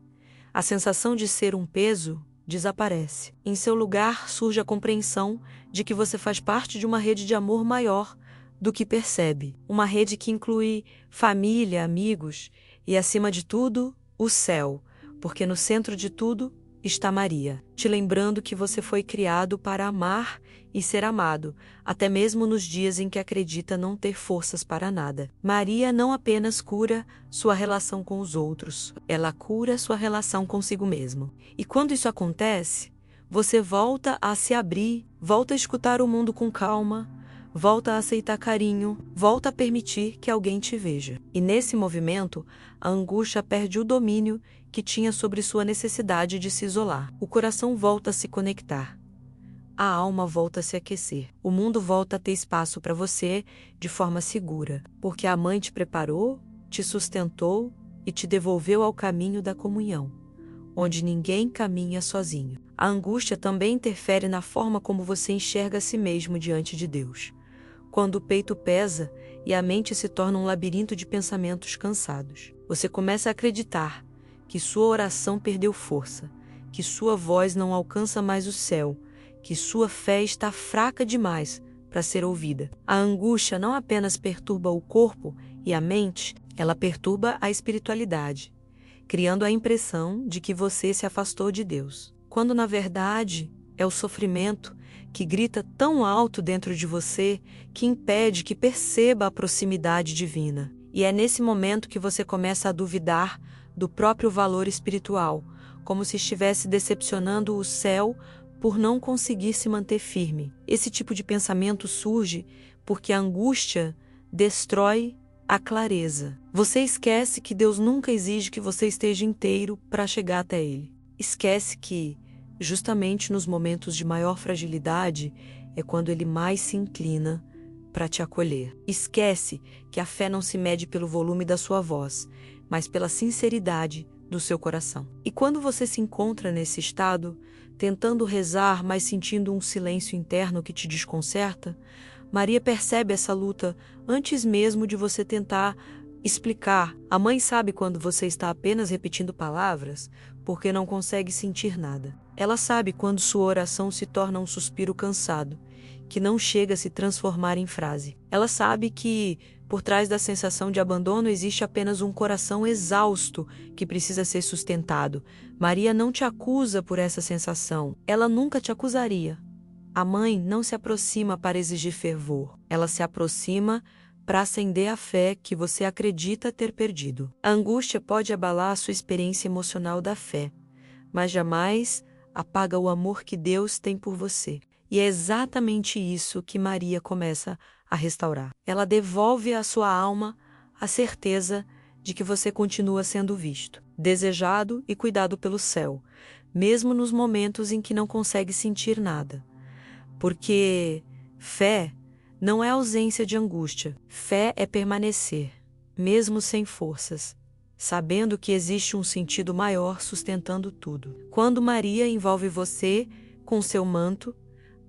A sensação de ser um peso desaparece. Em seu lugar surge a compreensão de que você faz parte de uma rede de amor maior do que percebe. Uma rede que inclui família, amigos e, acima de tudo, o céu, porque no centro de tudo está Maria, te lembrando que você foi criado para amar e ser amado, até mesmo nos dias em que acredita não ter forças para nada. Maria não apenas cura sua relação com os outros, ela cura sua relação consigo mesmo. E quando isso acontece, você volta a se abrir, volta a escutar o mundo com calma, volta a aceitar carinho, volta a permitir que alguém te veja. E nesse movimento, a angústia perde o domínio que tinha sobre sua necessidade de se isolar. O coração volta a se conectar. A alma volta a se aquecer. O mundo volta a ter espaço para você de forma segura, porque a mãe te preparou, te sustentou e te devolveu ao caminho da comunhão, onde ninguém caminha sozinho. A angústia também interfere na forma como você enxerga a si mesmo diante de Deus. Quando o peito pesa e a mente se torna um labirinto de pensamentos cansados, você começa a acreditar que sua oração perdeu força, que sua voz não alcança mais o céu, que sua fé está fraca demais para ser ouvida. A angústia não apenas perturba o corpo e a mente, ela perturba a espiritualidade, criando a impressão de que você se afastou de Deus, quando na verdade é o sofrimento que grita tão alto dentro de você que impede que perceba a proximidade divina. E é nesse momento que você começa a duvidar do próprio valor espiritual, como se estivesse decepcionando o céu por não conseguir se manter firme. Esse tipo de pensamento surge porque a angústia destrói a clareza. Você esquece que Deus nunca exige que você esteja inteiro para chegar até Ele. Esquece que, justamente nos momentos de maior fragilidade, é quando Ele mais se inclina para te acolher. Esquece que a fé não se mede pelo volume da sua voz, mas pela sinceridade do seu coração. E quando você se encontra nesse estado, tentando rezar, mas sentindo um silêncio interno que te desconcerta, Maria percebe essa luta antes mesmo de você tentar explicar. A mãe sabe quando você está apenas repetindo palavras, porque não consegue sentir nada. Ela sabe quando sua oração se torna um suspiro cansado, que não chega a se transformar em frase. Ela sabe que, por trás da sensação de abandono, existe apenas um coração exausto que precisa ser sustentado. Maria não te acusa por essa sensação. Ela nunca te acusaria. A mãe não se aproxima para exigir fervor. Ela se aproxima para acender a fé que você acredita ter perdido. A angústia pode abalar a sua experiência emocional da fé, mas jamais apaga o amor que Deus tem por você. E é exatamente isso que Maria começa a restaurar. Ela devolve à sua alma a certeza de que você continua sendo visto, desejado e cuidado pelo céu, mesmo nos momentos em que não consegue sentir nada. Porque fé não é ausência de angústia. Fé é permanecer, mesmo sem forças, sabendo que existe um sentido maior sustentando tudo. Quando Maria envolve você com seu manto,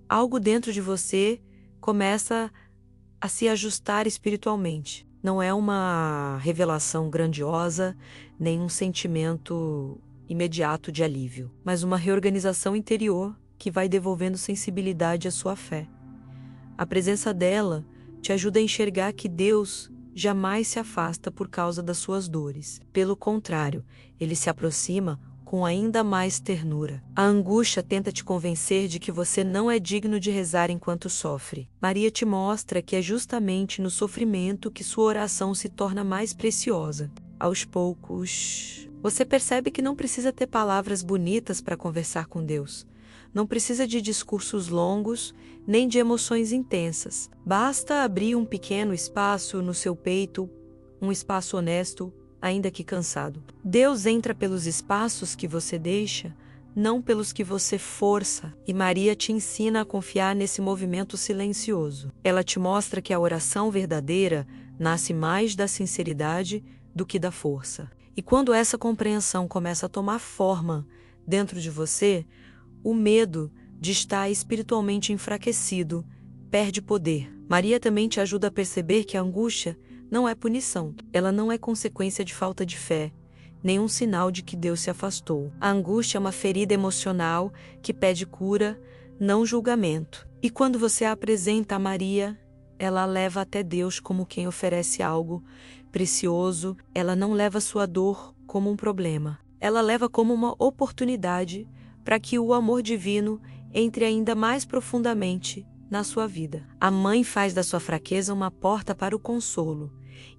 algo dentro de você começa a se ajustar espiritualmente. Não é uma revelação grandiosa, nem um sentimento imediato de alívio, mas uma reorganização interior que vai devolvendo sensibilidade à sua fé. A presença dela te ajuda a enxergar que Deus jamais se afasta por causa das suas dores. Pelo contrário, Ele se aproxima com ainda mais ternura. A angústia tenta te convencer de que você não é digno de rezar enquanto sofre. Maria te mostra que é justamente no sofrimento que sua oração se torna mais preciosa. Aos poucos, você percebe que não precisa ter palavras bonitas para conversar com Deus. Não precisa de discursos longos, nem de emoções intensas. Basta abrir um pequeno espaço no seu peito, um espaço honesto, ainda que cansado. Deus entra pelos espaços que você deixa, não pelos que você força. E Maria te ensina a confiar nesse movimento silencioso. Ela te mostra que a oração verdadeira nasce mais da sinceridade do que da força. E quando essa compreensão começa a tomar forma dentro de você, o medo de estar espiritualmente enfraquecido perde poder. Maria também te ajuda a perceber que a angústia não é punição. Ela não é consequência de falta de fé, nem um sinal de que Deus se afastou. A angústia é uma ferida emocional que pede cura, não julgamento. E quando você a apresenta a Maria, ela a leva até Deus como quem oferece algo precioso. Ela não leva sua dor como um problema. Ela leva como uma oportunidade para que o amor divino entre ainda mais profundamente na sua vida. A mãe faz da sua fraqueza uma porta para o consolo,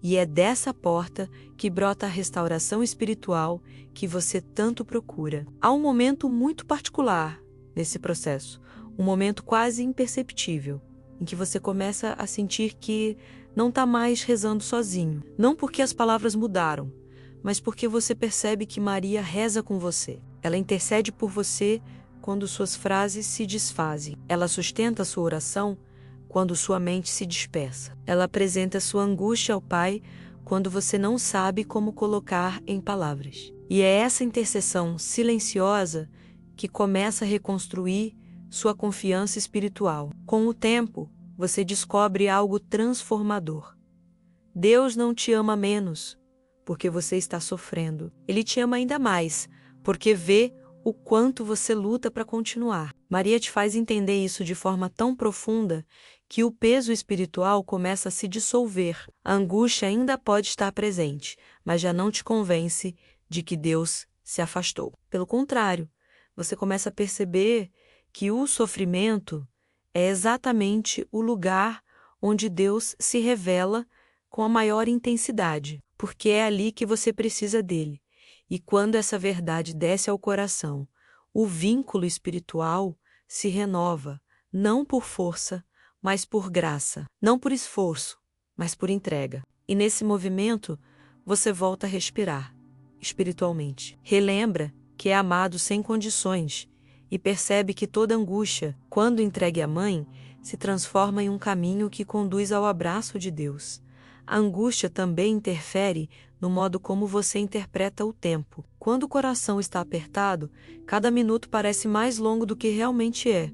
e é dessa porta que brota a restauração espiritual que você tanto procura. Há um momento muito particular nesse processo, um momento quase imperceptível, em que você começa a sentir que não está mais rezando sozinho. Não porque as palavras mudaram, mas porque você percebe que Maria reza com você. Ela intercede por você quando suas frases se desfazem. Ela sustenta sua oração quando sua mente se dispersa. Ela apresenta sua angústia ao Pai quando você não sabe como colocar em palavras. E é essa intercessão silenciosa que começa a reconstruir sua confiança espiritual. Com o tempo, você descobre algo transformador. Deus não te ama menos porque você está sofrendo. Ele te ama ainda mais, porque vê o quanto você luta para continuar. Maria te faz entender isso de forma tão profunda que o peso espiritual começa a se dissolver. A angústia ainda pode estar presente, mas já não te convence de que Deus se afastou. Pelo contrário, você começa a perceber que o sofrimento é exatamente o lugar onde Deus se revela com a maior intensidade, porque é ali que você precisa dele. E quando essa verdade desce ao coração, o vínculo espiritual se renova, não por força, mas por graça, não por esforço, mas por entrega. E nesse movimento, você volta a respirar, espiritualmente. Relembra que é amado sem condições e percebe que toda angústia, quando entregue à mãe, se transforma em um caminho que conduz ao abraço de Deus. A angústia também interfere no modo como você interpreta o tempo. Quando o coração está apertado, cada minuto parece mais longo do que realmente é.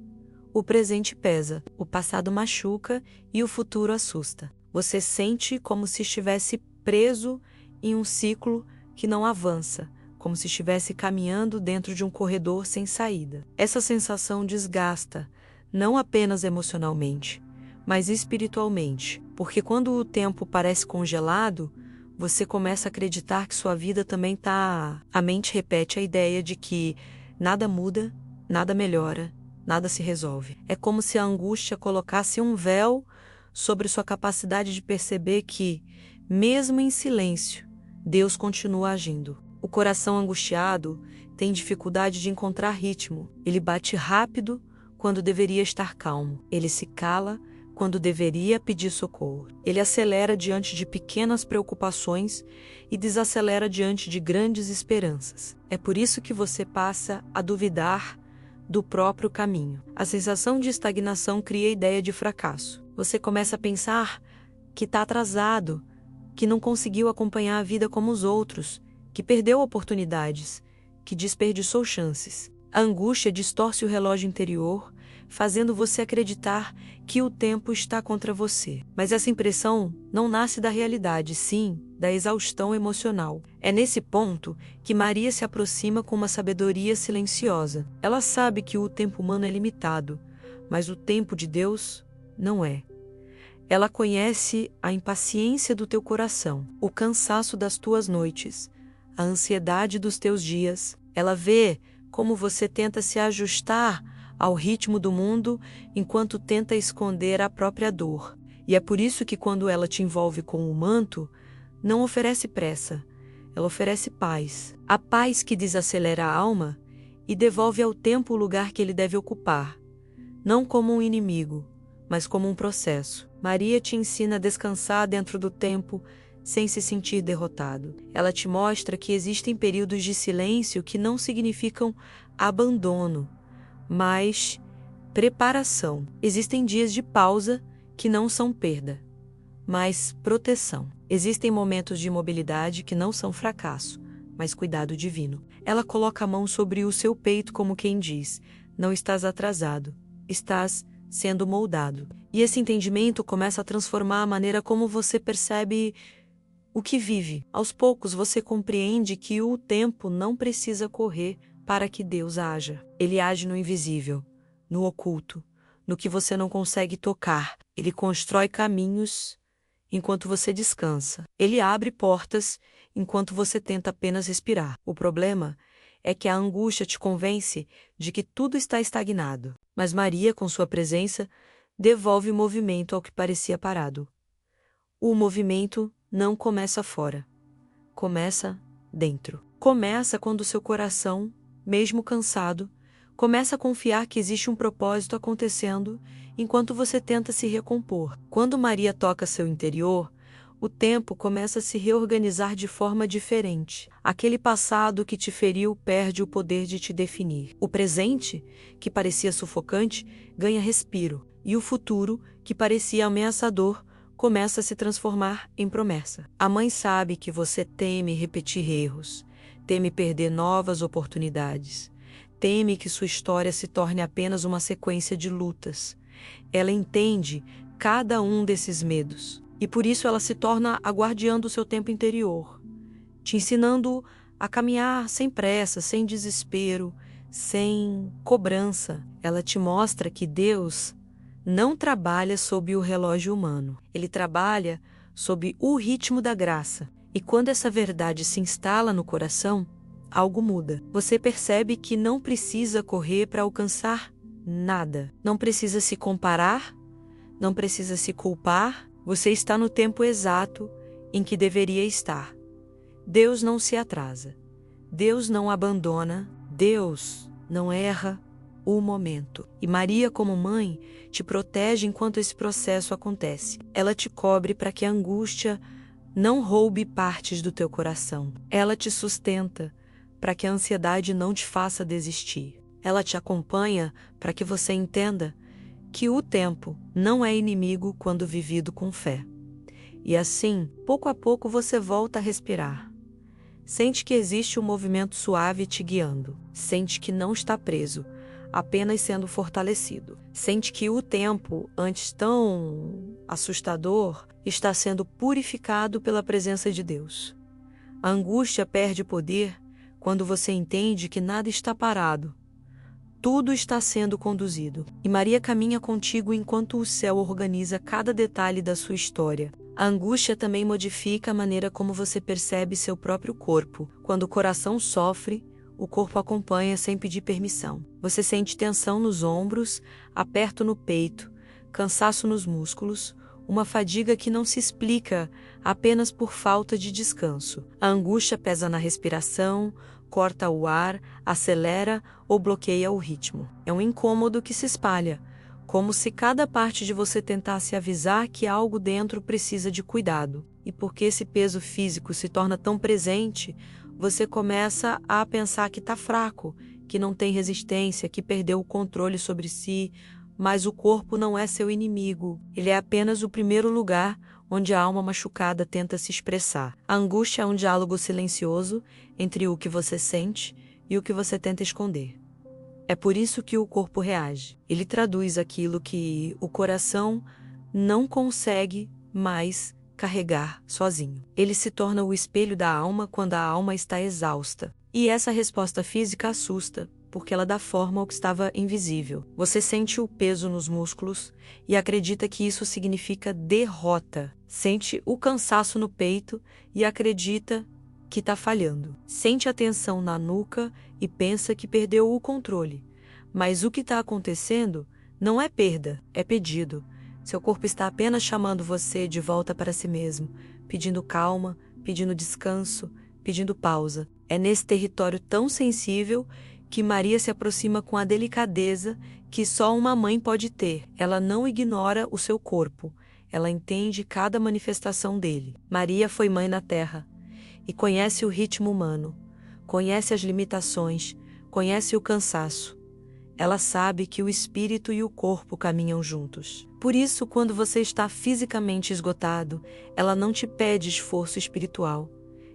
O presente pesa, o passado machuca e o futuro assusta. Você sente como se estivesse preso em um ciclo que não avança, como se estivesse caminhando dentro de um corredor sem saída. Essa sensação desgasta, não apenas emocionalmente, mas espiritualmente, porque quando o tempo parece congelado, você começa a acreditar que sua vida também está... A mente repete a ideia de que nada muda, nada melhora, nada se resolve. É como se a angústia colocasse um véu sobre sua capacidade de perceber que, mesmo em silêncio, Deus continua agindo. O coração angustiado tem dificuldade de encontrar ritmo. Ele bate rápido quando deveria estar calmo. Ele se cala quando deveria pedir socorro. Ele acelera diante de pequenas preocupações e desacelera diante de grandes esperanças. É por isso que você passa a duvidar do próprio caminho. A sensação de estagnação cria a ideia de fracasso. Você começa a pensar que está atrasado, que não conseguiu acompanhar a vida como os outros, que perdeu oportunidades, que desperdiçou chances. A angústia distorce o relógio interior, fazendo você acreditar que o tempo está contra você. Mas essa impressão não nasce da realidade, sim, da exaustão emocional. É nesse ponto que Maria se aproxima com uma sabedoria silenciosa. Ela sabe que o tempo humano é limitado, mas o tempo de Deus não é. Ela conhece a impaciência do teu coração, o cansaço das tuas noites, a ansiedade dos teus dias. Ela vê como você tenta se ajustar ao ritmo do mundo enquanto tenta esconder a própria dor. E é por isso que quando ela te envolve com o manto, não oferece pressa, ela oferece paz. A paz que desacelera a alma e devolve ao tempo o lugar que ele deve ocupar, não como um inimigo, mas como um processo. Maria te ensina a descansar dentro do tempo sem se sentir derrotado. Ela te mostra que existem períodos de silêncio que não significam abandono, mas preparação. Existem dias de pausa que não são perda, mas proteção. Existem momentos de imobilidade que não são fracasso, mas cuidado divino. Ela coloca a mão sobre o seu peito como quem diz: não estás atrasado, estás sendo moldado. E esse entendimento começa a transformar a maneira como você percebe o que vive. Aos poucos você compreende que o tempo não precisa correr para que Deus haja. Ele age no invisível, no oculto, no que você não consegue tocar. Ele constrói caminhos enquanto você descansa. Ele abre portas enquanto você tenta apenas respirar. O problema é que a angústia te convence de que tudo está estagnado. Mas Maria, com sua presença, devolve movimento ao que parecia parado. O movimento não começa fora, começa dentro. Começa quando seu coração, mesmo cansado, começa a confiar que existe um propósito acontecendo enquanto você tenta se recompor. Quando Maria toca seu interior, o tempo começa a se reorganizar de forma diferente. Aquele passado que te feriu perde o poder de te definir. O presente, que parecia sufocante, ganha respiro. E o futuro, que parecia ameaçador, começa a se transformar em promessa. A mãe sabe que você teme repetir erros, teme perder novas oportunidades, teme que sua história se torne apenas uma sequência de lutas. Ela entende cada um desses medos. E por isso ela se torna a guardiã do seu tempo interior, te ensinando a caminhar sem pressa, sem desespero, sem cobrança. Ela te mostra que Deus não trabalha sob o relógio humano. Ele trabalha sob o ritmo da graça. E quando essa verdade se instala no coração, algo muda. Você percebe que não precisa correr para alcançar nada. Não precisa se comparar, não precisa se culpar. Você está no tempo exato em que deveria estar. Deus não se atrasa. Deus não abandona. Deus não erra o momento. E Maria, como mãe, te protege enquanto esse processo acontece. Ela te cobre para que a angústia não roube partes do teu coração. Ela te sustenta para que a ansiedade não te faça desistir. Ela te acompanha para que você entenda que o tempo não é inimigo quando vivido com fé. E assim, pouco a pouco você volta a respirar. Sente que existe um movimento suave te guiando. Sente que não está preso, apenas sendo fortalecido. Sente que o tempo, antes tão assustador, está sendo purificado pela presença de Deus. A angústia perde poder quando você entende que nada está parado. Tudo está sendo conduzido. E Maria caminha contigo enquanto o céu organiza cada detalhe da sua história. A angústia também modifica a maneira como você percebe seu próprio corpo. Quando o coração sofre, o corpo acompanha sem pedir permissão. Você sente tensão nos ombros, aperto no peito, cansaço nos músculos, uma fadiga que não se explica apenas por falta de descanso. A angústia pesa na respiração, corta o ar, acelera ou bloqueia o ritmo. É um incômodo que se espalha, como se cada parte de você tentasse avisar que algo dentro precisa de cuidado. E porque esse peso físico se torna tão presente, você começa a pensar que está fraco, que não tem resistência, que perdeu o controle sobre si, mas o corpo não é seu inimigo. Ele é apenas o primeiro lugar onde a alma machucada tenta se expressar. A angústia é um diálogo silencioso entre o que você sente e o que você tenta esconder. É por isso que o corpo reage. Ele traduz aquilo que o coração não consegue mais carregar sozinho. Ele se torna o espelho da alma quando a alma está exausta. E essa resposta física assusta, porque ela dá forma ao que estava invisível. Você sente o peso nos músculos e acredita que isso significa derrota. Sente o cansaço no peito e acredita que está falhando. Sente a tensão na nuca e pensa que perdeu o controle. Mas o que está acontecendo não é perda, é pedido. Seu corpo está apenas chamando você de volta para si mesmo, pedindo calma, pedindo descanso, pedindo pausa. É nesse território tão sensível que Maria se aproxima com a delicadeza que só uma mãe pode ter. Ela não ignora o seu corpo, ela entende cada manifestação dele. Maria foi mãe na terra e conhece o ritmo humano, conhece as limitações, conhece o cansaço. Ela sabe que o espírito e o corpo caminham juntos. Por isso, quando você está fisicamente esgotado, ela não te pede esforço espiritual.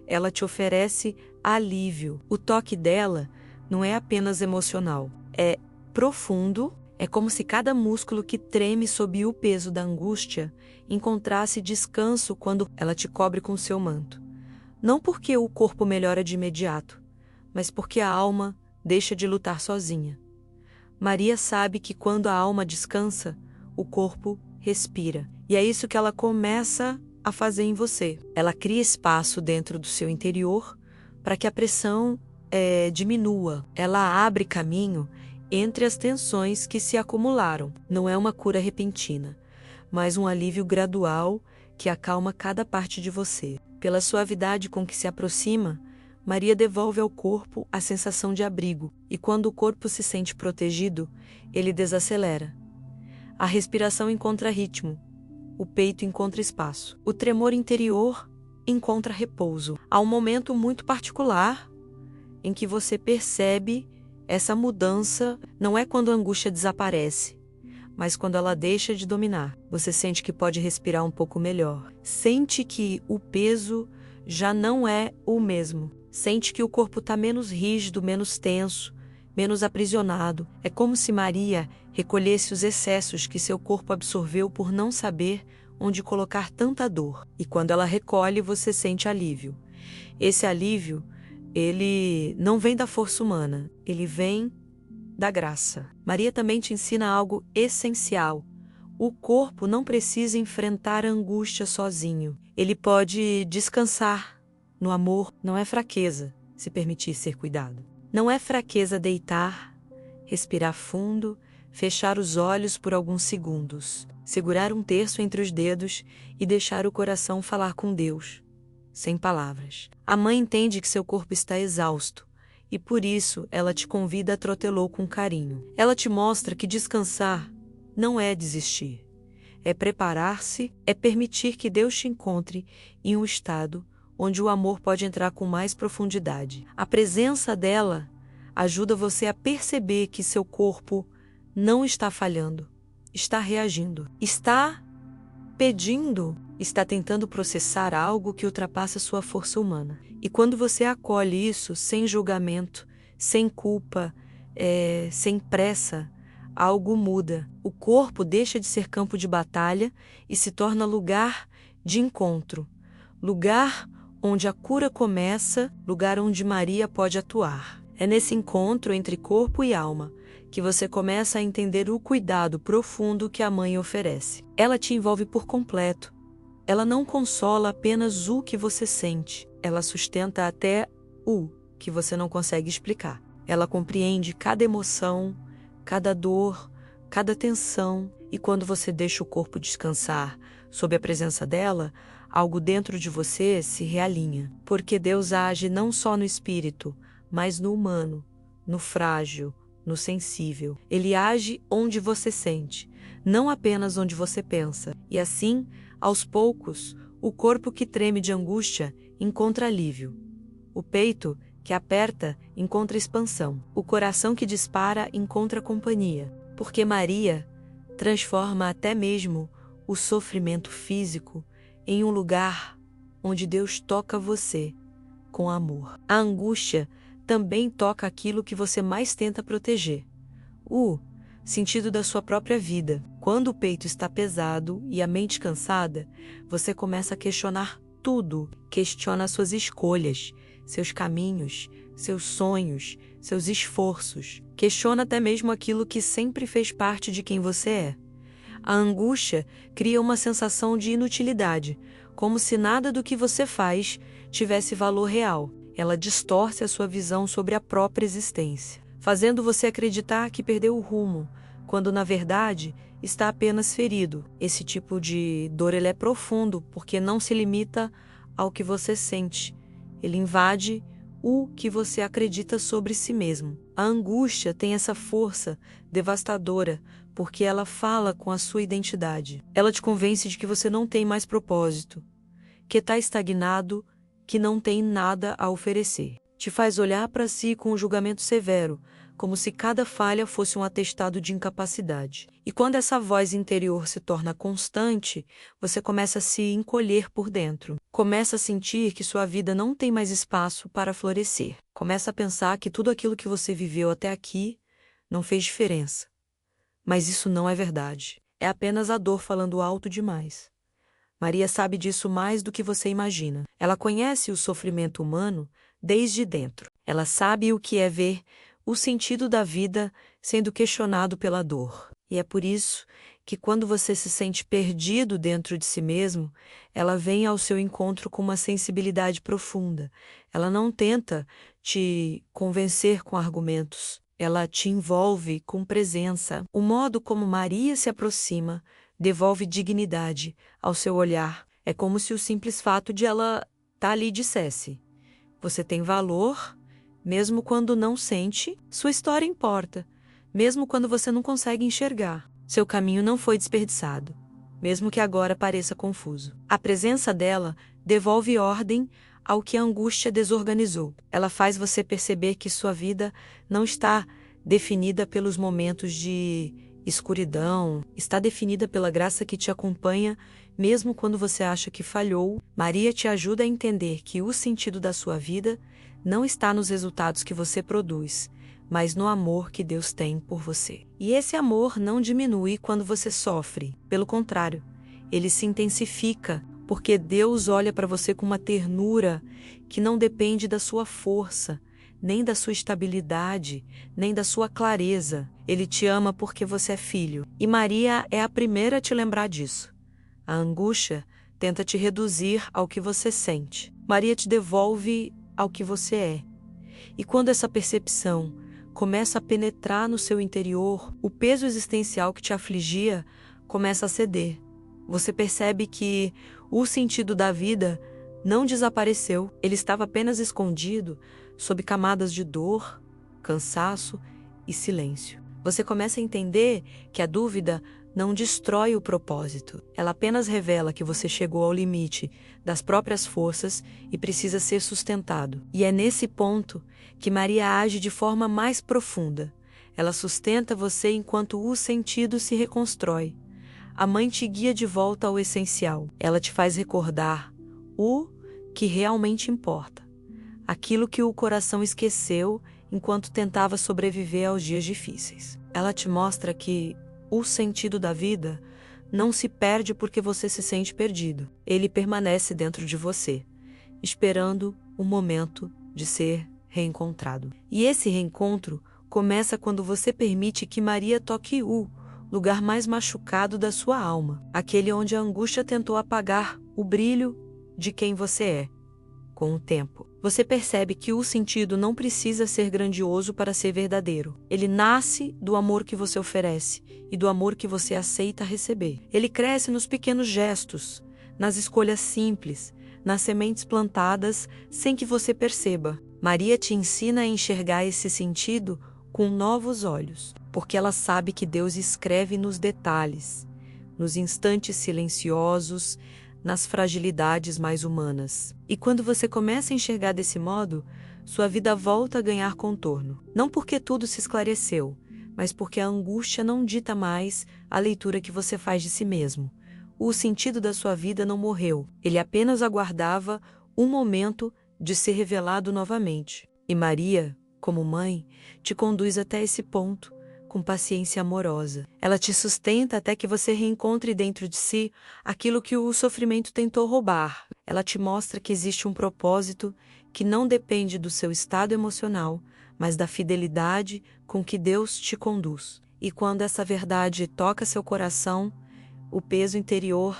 Ela te oferece alívio. O toque dela não é apenas emocional, é profundo. É como se cada músculo que treme sob o peso da angústia encontrasse descanso quando ela te cobre com seu manto. Não porque o corpo melhora de imediato, mas porque a alma deixa de lutar sozinha. Maria sabe que quando a alma descansa, o corpo respira. E é isso que ela começa a fazer em você. Ela cria espaço dentro do seu interior para que a pressão diminua. Ela abre caminho entre as tensões que se acumularam. Não é uma cura repentina, mas um alívio gradual que acalma cada parte de você. Pela suavidade com que se aproxima, Maria devolve ao corpo a sensação de abrigo, e quando o corpo se sente protegido, ele desacelera. A respiração encontra ritmo, o peito encontra espaço, o tremor interior encontra repouso. Há um momento muito particular em que você percebe essa mudança. Não é quando a angústia desaparece, mas quando ela deixa de dominar. Você sente que pode respirar um pouco melhor. Sente que o peso já não é o mesmo. Sente que o corpo está menos rígido, menos tenso, menos aprisionado. É como se Maria recolhesse os excessos que seu corpo absorveu por não saber onde colocar tanta dor. E quando ela recolhe, você sente alívio. Esse alívio, ele não vem da força humana, ele vem da graça. Maria também te ensina algo essencial. O corpo não precisa enfrentar a angústia sozinho. Ele pode descansar. No amor, não é fraqueza se permitir ser cuidado. Não é fraqueza deitar, respirar fundo, fechar os olhos por alguns segundos, segurar um terço entre os dedos e deixar o coração falar com Deus, sem palavras. A mãe entende que seu corpo está exausto e por isso ela te convida a trotelô com carinho. Ela te mostra que descansar não é desistir, é preparar-se, é permitir que Deus te encontre em um estado onde o amor pode entrar com mais profundidade. A presença dela ajuda você a perceber que seu corpo não está falhando, está reagindo, está pedindo, está tentando processar algo que ultrapassa sua força humana. E quando você acolhe isso sem julgamento, sem culpa, sem pressa, algo muda. O corpo deixa de ser campo de batalha e se torna lugar de encontro. Lugar onde a cura começa, lugar onde Maria pode atuar. É nesse encontro entre corpo e alma que você começa a entender o cuidado profundo que a mãe oferece. Ela te envolve por completo. Ela não consola apenas o que você sente, ela sustenta até o que você não consegue explicar. Ela compreende cada emoção, cada dor, cada tensão, e quando você deixa o corpo descansar sob a presença dela, algo dentro de você se realinha. Porque Deus age não só no espírito, mas no humano, no frágil, no sensível. Ele age onde você sente, não apenas onde você pensa. E assim, aos poucos, o corpo que treme de angústia encontra alívio. O peito que aperta encontra expansão. O coração que dispara encontra companhia. Porque Maria transforma até mesmo o sofrimento físico em um lugar onde Deus toca você com amor. A angústia também toca aquilo que você mais tenta proteger. O sentido da sua própria vida. Quando o peito está pesado e a mente cansada, você começa a questionar tudo. Questiona suas escolhas, seus caminhos, seus sonhos, seus esforços. Questiona até mesmo aquilo que sempre fez parte de quem você é. A angústia cria uma sensação de inutilidade, como se nada do que você faz tivesse valor real. Ela distorce a sua visão sobre a própria existência, fazendo você acreditar que perdeu o rumo, quando na verdade está apenas ferido. Esse tipo de dor ele é profundo, porque não se limita ao que você sente. Ele invade o que você acredita sobre si mesmo. A angústia tem essa força devastadora, porque ela fala com a sua identidade. Ela te convence de que você não tem mais propósito, que está estagnado, que não tem nada a oferecer. Te faz olhar para si com um julgamento severo, como se cada falha fosse um atestado de incapacidade. E quando essa voz interior se torna constante, você começa a se encolher por dentro. Começa a sentir que sua vida não tem mais espaço para florescer. Começa a pensar que tudo aquilo que você viveu até aqui não fez diferença. Mas isso não é verdade. É apenas a dor falando alto demais. Maria sabe disso mais do que você imagina. Ela conhece o sofrimento humano desde dentro. Ela sabe o que é ver o sentido da vida sendo questionado pela dor. E é por isso que quando você se sente perdido dentro de si mesmo, ela vem ao seu encontro com uma sensibilidade profunda. Ela não tenta te convencer com argumentos. Ela te envolve com presença. O modo como Maria se aproxima devolve dignidade ao seu olhar. É como se o simples fato de ela estar ali dissesse: você tem valor, mesmo quando não sente, sua história importa, mesmo quando você não consegue enxergar. Seu caminho não foi desperdiçado, mesmo que agora pareça confuso. A presença dela devolve ordem ao que a angústia desorganizou. Ela faz você perceber que sua vida não está definida pelos momentos de escuridão, está definida pela graça que te acompanha, mesmo quando você acha que falhou. Maria te ajuda a entender que o sentido da sua vida não está nos resultados que você produz, mas no amor que Deus tem por você. E esse amor não diminui quando você sofre. Pelo contrário, ele se intensifica, porque Deus olha para você com uma ternura que não depende da sua força, nem da sua estabilidade, nem da sua clareza. Ele te ama porque você é filho. E Maria é a primeira a te lembrar disso. A angústia tenta te reduzir ao que você sente. Maria te devolve ao que você é. E quando essa percepção começa a penetrar no seu interior, o peso existencial que te afligia começa a ceder. Você percebe que o sentido da vida não desapareceu, ele estava apenas escondido sob camadas de dor, cansaço e silêncio. Você começa a entender que a dúvida não destrói o propósito. Ela apenas revela que você chegou ao limite das próprias forças e precisa ser sustentado. E é nesse ponto que Maria age de forma mais profunda. Ela sustenta você enquanto o sentido se reconstrói. a mãe te guia de volta ao essencial. Ela te faz recordar o que realmente importa, aquilo que o coração esqueceu enquanto tentava sobreviver aos dias difíceis. Ela te mostra que o sentido da vida não se perde porque você se sente perdido. Ele permanece dentro de você, esperando o momento de ser reencontrado. E esse reencontro começa quando você permite que Maria toque o lugar mais machucado da sua alma, aquele onde a angústia tentou apagar o brilho de quem você é. Com o tempo, você percebe que o sentido não precisa ser grandioso para ser verdadeiro. Ele nasce do amor que você oferece e do amor que você aceita receber. Ele cresce nos pequenos gestos, nas escolhas simples, nas sementes plantadas sem que você perceba. Maria te ensina a enxergar esse sentido com novos olhos, porque ela sabe que Deus escreve nos detalhes, nos instantes silenciosos, nas fragilidades mais humanas. E quando você começa a enxergar desse modo, sua vida volta a ganhar contorno. Não porque tudo se esclareceu, mas porque a angústia não dita mais a leitura que você faz de si mesmo. O sentido da sua vida não morreu, ele apenas aguardava um momento de ser revelado novamente. E Maria, como mãe, te conduz até esse ponto, com paciência amorosa. Ela te sustenta até que você reencontre dentro de si aquilo que o sofrimento tentou roubar. Ela te mostra que existe um propósito que não depende do seu estado emocional, mas da fidelidade com que Deus te conduz. E quando essa verdade toca seu coração, o peso interior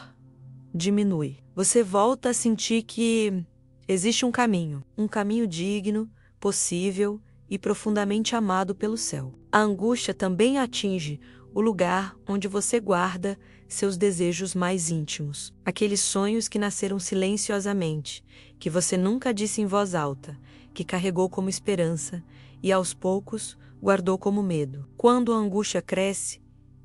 diminui. Você volta a sentir que existe um caminho digno, possível e profundamente amado pelo céu. A angústia também atinge o lugar onde você guarda seus desejos mais íntimos, aqueles sonhos que nasceram silenciosamente, que você nunca disse em voz alta, que carregou como esperança e aos poucos guardou como medo. Quando a angústia cresce,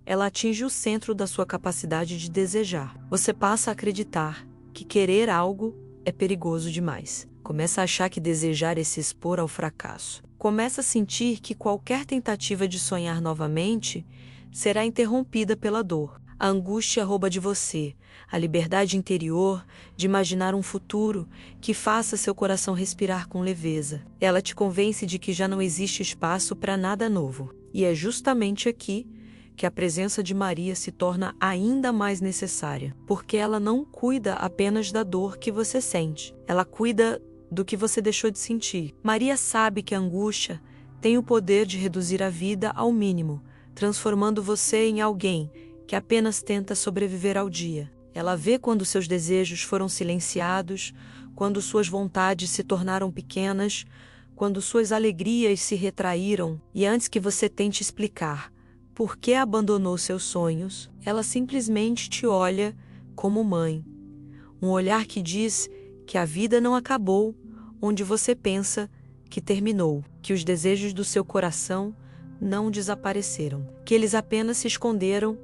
ela atinge o centro da sua capacidade de desejar. Você passa a acreditar que querer algo é perigoso demais. Começa a achar que desejar é se expor ao fracasso. Começa a sentir que qualquer tentativa de sonhar novamente será interrompida pela dor. A angústia rouba de você a liberdade interior de imaginar um futuro que faça seu coração respirar com leveza. Ela te convence de que já não existe espaço para nada novo. E é justamente aqui que a presença de Maria se torna ainda mais necessária, porque ela não cuida apenas da dor que você sente, ela cuida do que você deixou de sentir. Maria sabe que a angústia tem o poder de reduzir a vida ao mínimo, transformando você em alguém que apenas tenta sobreviver ao dia. Ela vê quando seus desejos foram silenciados, quando suas vontades se tornaram pequenas, quando suas alegrias se retraíram, e antes que você tente explicar por que abandonou seus sonhos, ela simplesmente te olha como mãe. Um olhar que diz que a vida não acabou onde você pensa que terminou, que os desejos do seu coração não desapareceram, que eles apenas se esconderam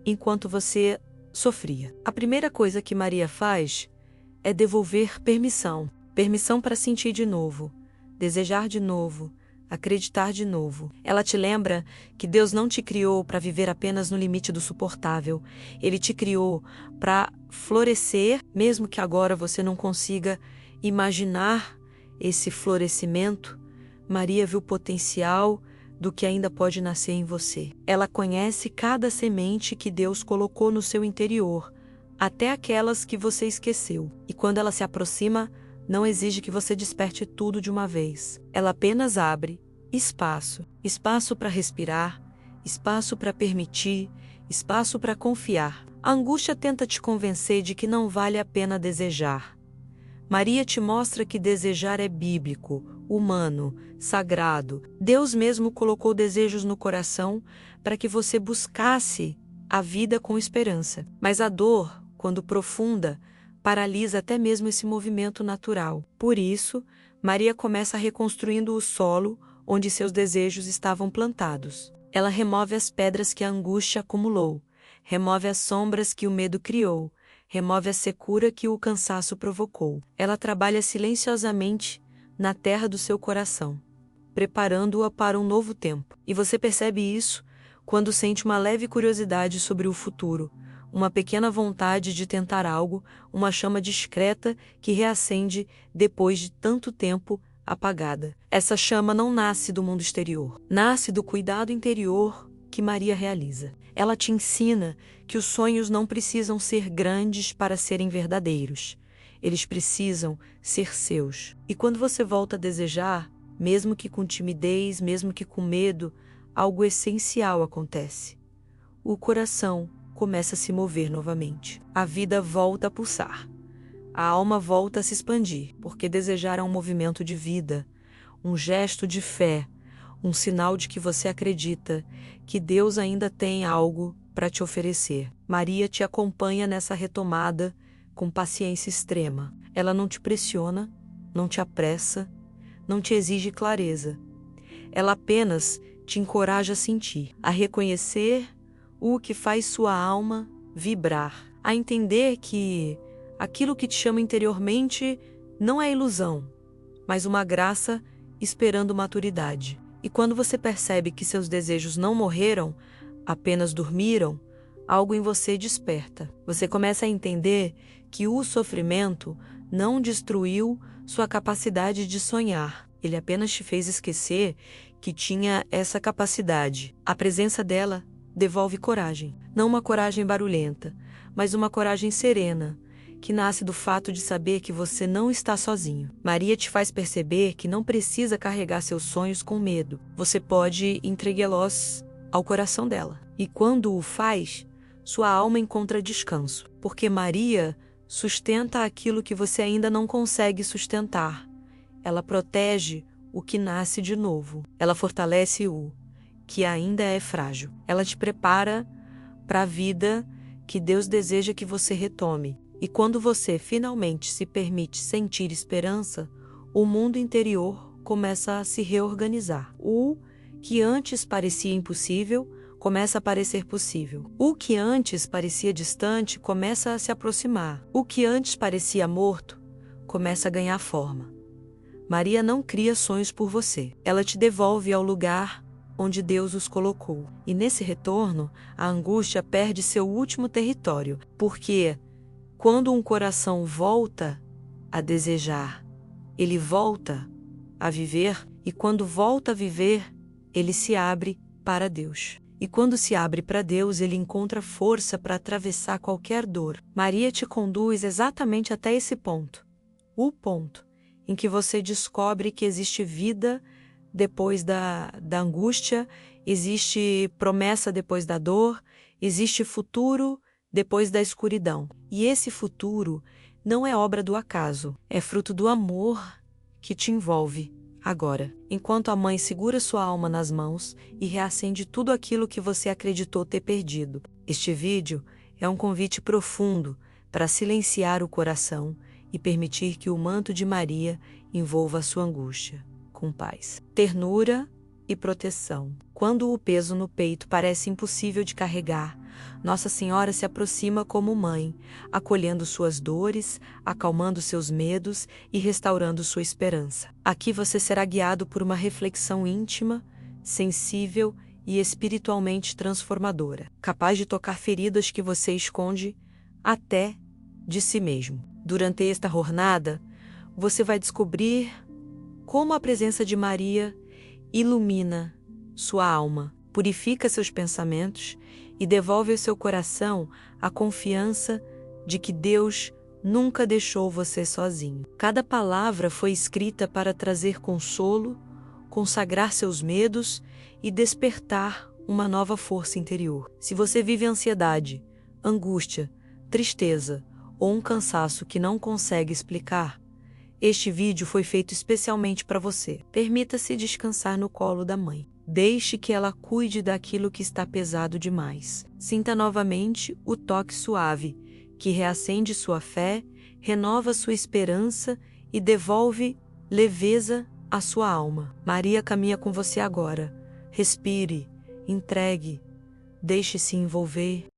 enquanto você sofria. A primeira coisa que Maria faz é devolver permissão para sentir de novo, desejar de novo, acreditar de novo. Ela te lembra que Deus não te criou para viver apenas no limite do suportável. Ele te criou para florescer, mesmo que agora você não consiga imaginar esse florescimento. Maria viu o potencial do que ainda pode nascer em você. Ela conhece cada semente que Deus colocou no seu interior, até aquelas que você esqueceu. E quando ela se aproxima, não exige que você desperte tudo de uma vez. Ela apenas abre espaço para respirar, espaço para permitir, espaço para confiar. A angústia tenta te convencer de que não vale a pena desejar. Maria te mostra que desejar é bíblico, humano, sagrado. Deus mesmo colocou desejos no coração para que você buscasse a vida com esperança. Mas a dor, quando profunda, paralisa até mesmo esse movimento natural. Por isso, Maria começa reconstruindo o solo onde seus desejos estavam plantados. Ela remove as pedras que a angústia acumulou, remove as sombras que o medo criou, remove a secura que o cansaço provocou. Ela trabalha silenciosamente na terra do seu coração, preparando-a para um novo tempo. E você percebe isso quando sente uma leve curiosidade sobre o futuro, uma pequena vontade de tentar algo, uma chama discreta que reacende depois de tanto tempo apagada. Essa chama não nasce do mundo exterior, nasce do cuidado interior que Maria realiza. Ela te ensina que os sonhos não precisam ser grandes para serem verdadeiros. Eles precisam ser seus. E quando você volta a desejar, mesmo que com timidez, mesmo que com medo, algo essencial acontece. O coração começa a se mover novamente. A vida volta a pulsar. A alma volta a se expandir, porque desejar é um movimento de vida, um gesto de fé, um sinal de que você acredita que Deus ainda tem algo para te oferecer. Maria te acompanha nessa retomada com paciência extrema. Ela não te pressiona, não te apressa, não te exige clareza. Ela apenas te encoraja a sentir, a reconhecer o que faz sua alma vibrar, a entender que aquilo que te chama interiormente não é ilusão, mas uma graça esperando maturidade. E quando você percebe que seus desejos não morreram, apenas dormiram, algo em você desperta. Você começa a entender que o sofrimento não destruiu sua capacidade de sonhar. Ele apenas te fez esquecer que tinha essa capacidade. A presença dela devolve coragem. Não uma coragem barulhenta, mas uma coragem serena, que nasce do fato de saber que você não está sozinho. Maria te faz perceber que não precisa carregar seus sonhos com medo. Você pode entregá-los ao coração dela. E quando o faz, sua alma encontra descanso, porque Maria sustenta aquilo que você ainda não consegue sustentar. Ela protege o que nasce de novo. Ela fortalece o que ainda é frágil. Ela te prepara para a vida que Deus deseja que você retome. E quando você finalmente se permite sentir esperança, o mundo interior começa a se reorganizar. O que antes parecia impossível começa a parecer possível. O que antes parecia distante começa a se aproximar. O que antes parecia morto começa a ganhar forma. Maria não cria sonhos por você. Ela te devolve ao lugar onde Deus os colocou. E nesse retorno, a angústia perde seu último território, porque quando um coração volta a desejar, ele volta a viver, e quando volta a viver, ele se abre para Deus. E quando se abre para Deus, ele encontra força para atravessar qualquer dor. Maria te conduz exatamente até esse ponto. O ponto em que você descobre que existe vida depois da angústia, existe promessa depois da dor, existe futuro depois da escuridão. E esse futuro não é obra do acaso, é fruto do amor que te envolve agora. Enquanto a mãe segura sua alma nas mãos e reacende tudo aquilo que você acreditou ter perdido. Este vídeo é um convite profundo para silenciar o coração e permitir que o manto de Maria envolva a sua angústia com paz, ternura e proteção. Quando o peso no peito parece impossível de carregar, Nossa Senhora se aproxima como mãe, acolhendo suas dores, acalmando seus medos e restaurando sua esperança. Aqui você será guiado por uma reflexão íntima, sensível e espiritualmente transformadora, capaz de tocar feridas que você esconde até de si mesmo. Durante esta jornada, você vai descobrir como a presença de Maria ilumina sua alma, purifica seus pensamentos e devolve ao seu coração a confiança de que Deus nunca deixou você sozinho. Cada palavra foi escrita para trazer consolo, consagrar seus medos e despertar uma nova força interior. Se você vive ansiedade, angústia, tristeza ou um cansaço que não consegue explicar, este vídeo foi feito especialmente para você. Permita-se descansar no colo da mãe. Deixe que ela cuide daquilo que está pesado demais. Sinta novamente o toque suave, que reacende sua fé, renova sua esperança e devolve leveza à sua alma. Maria caminha com você agora. Respire, entregue, deixe-se envolver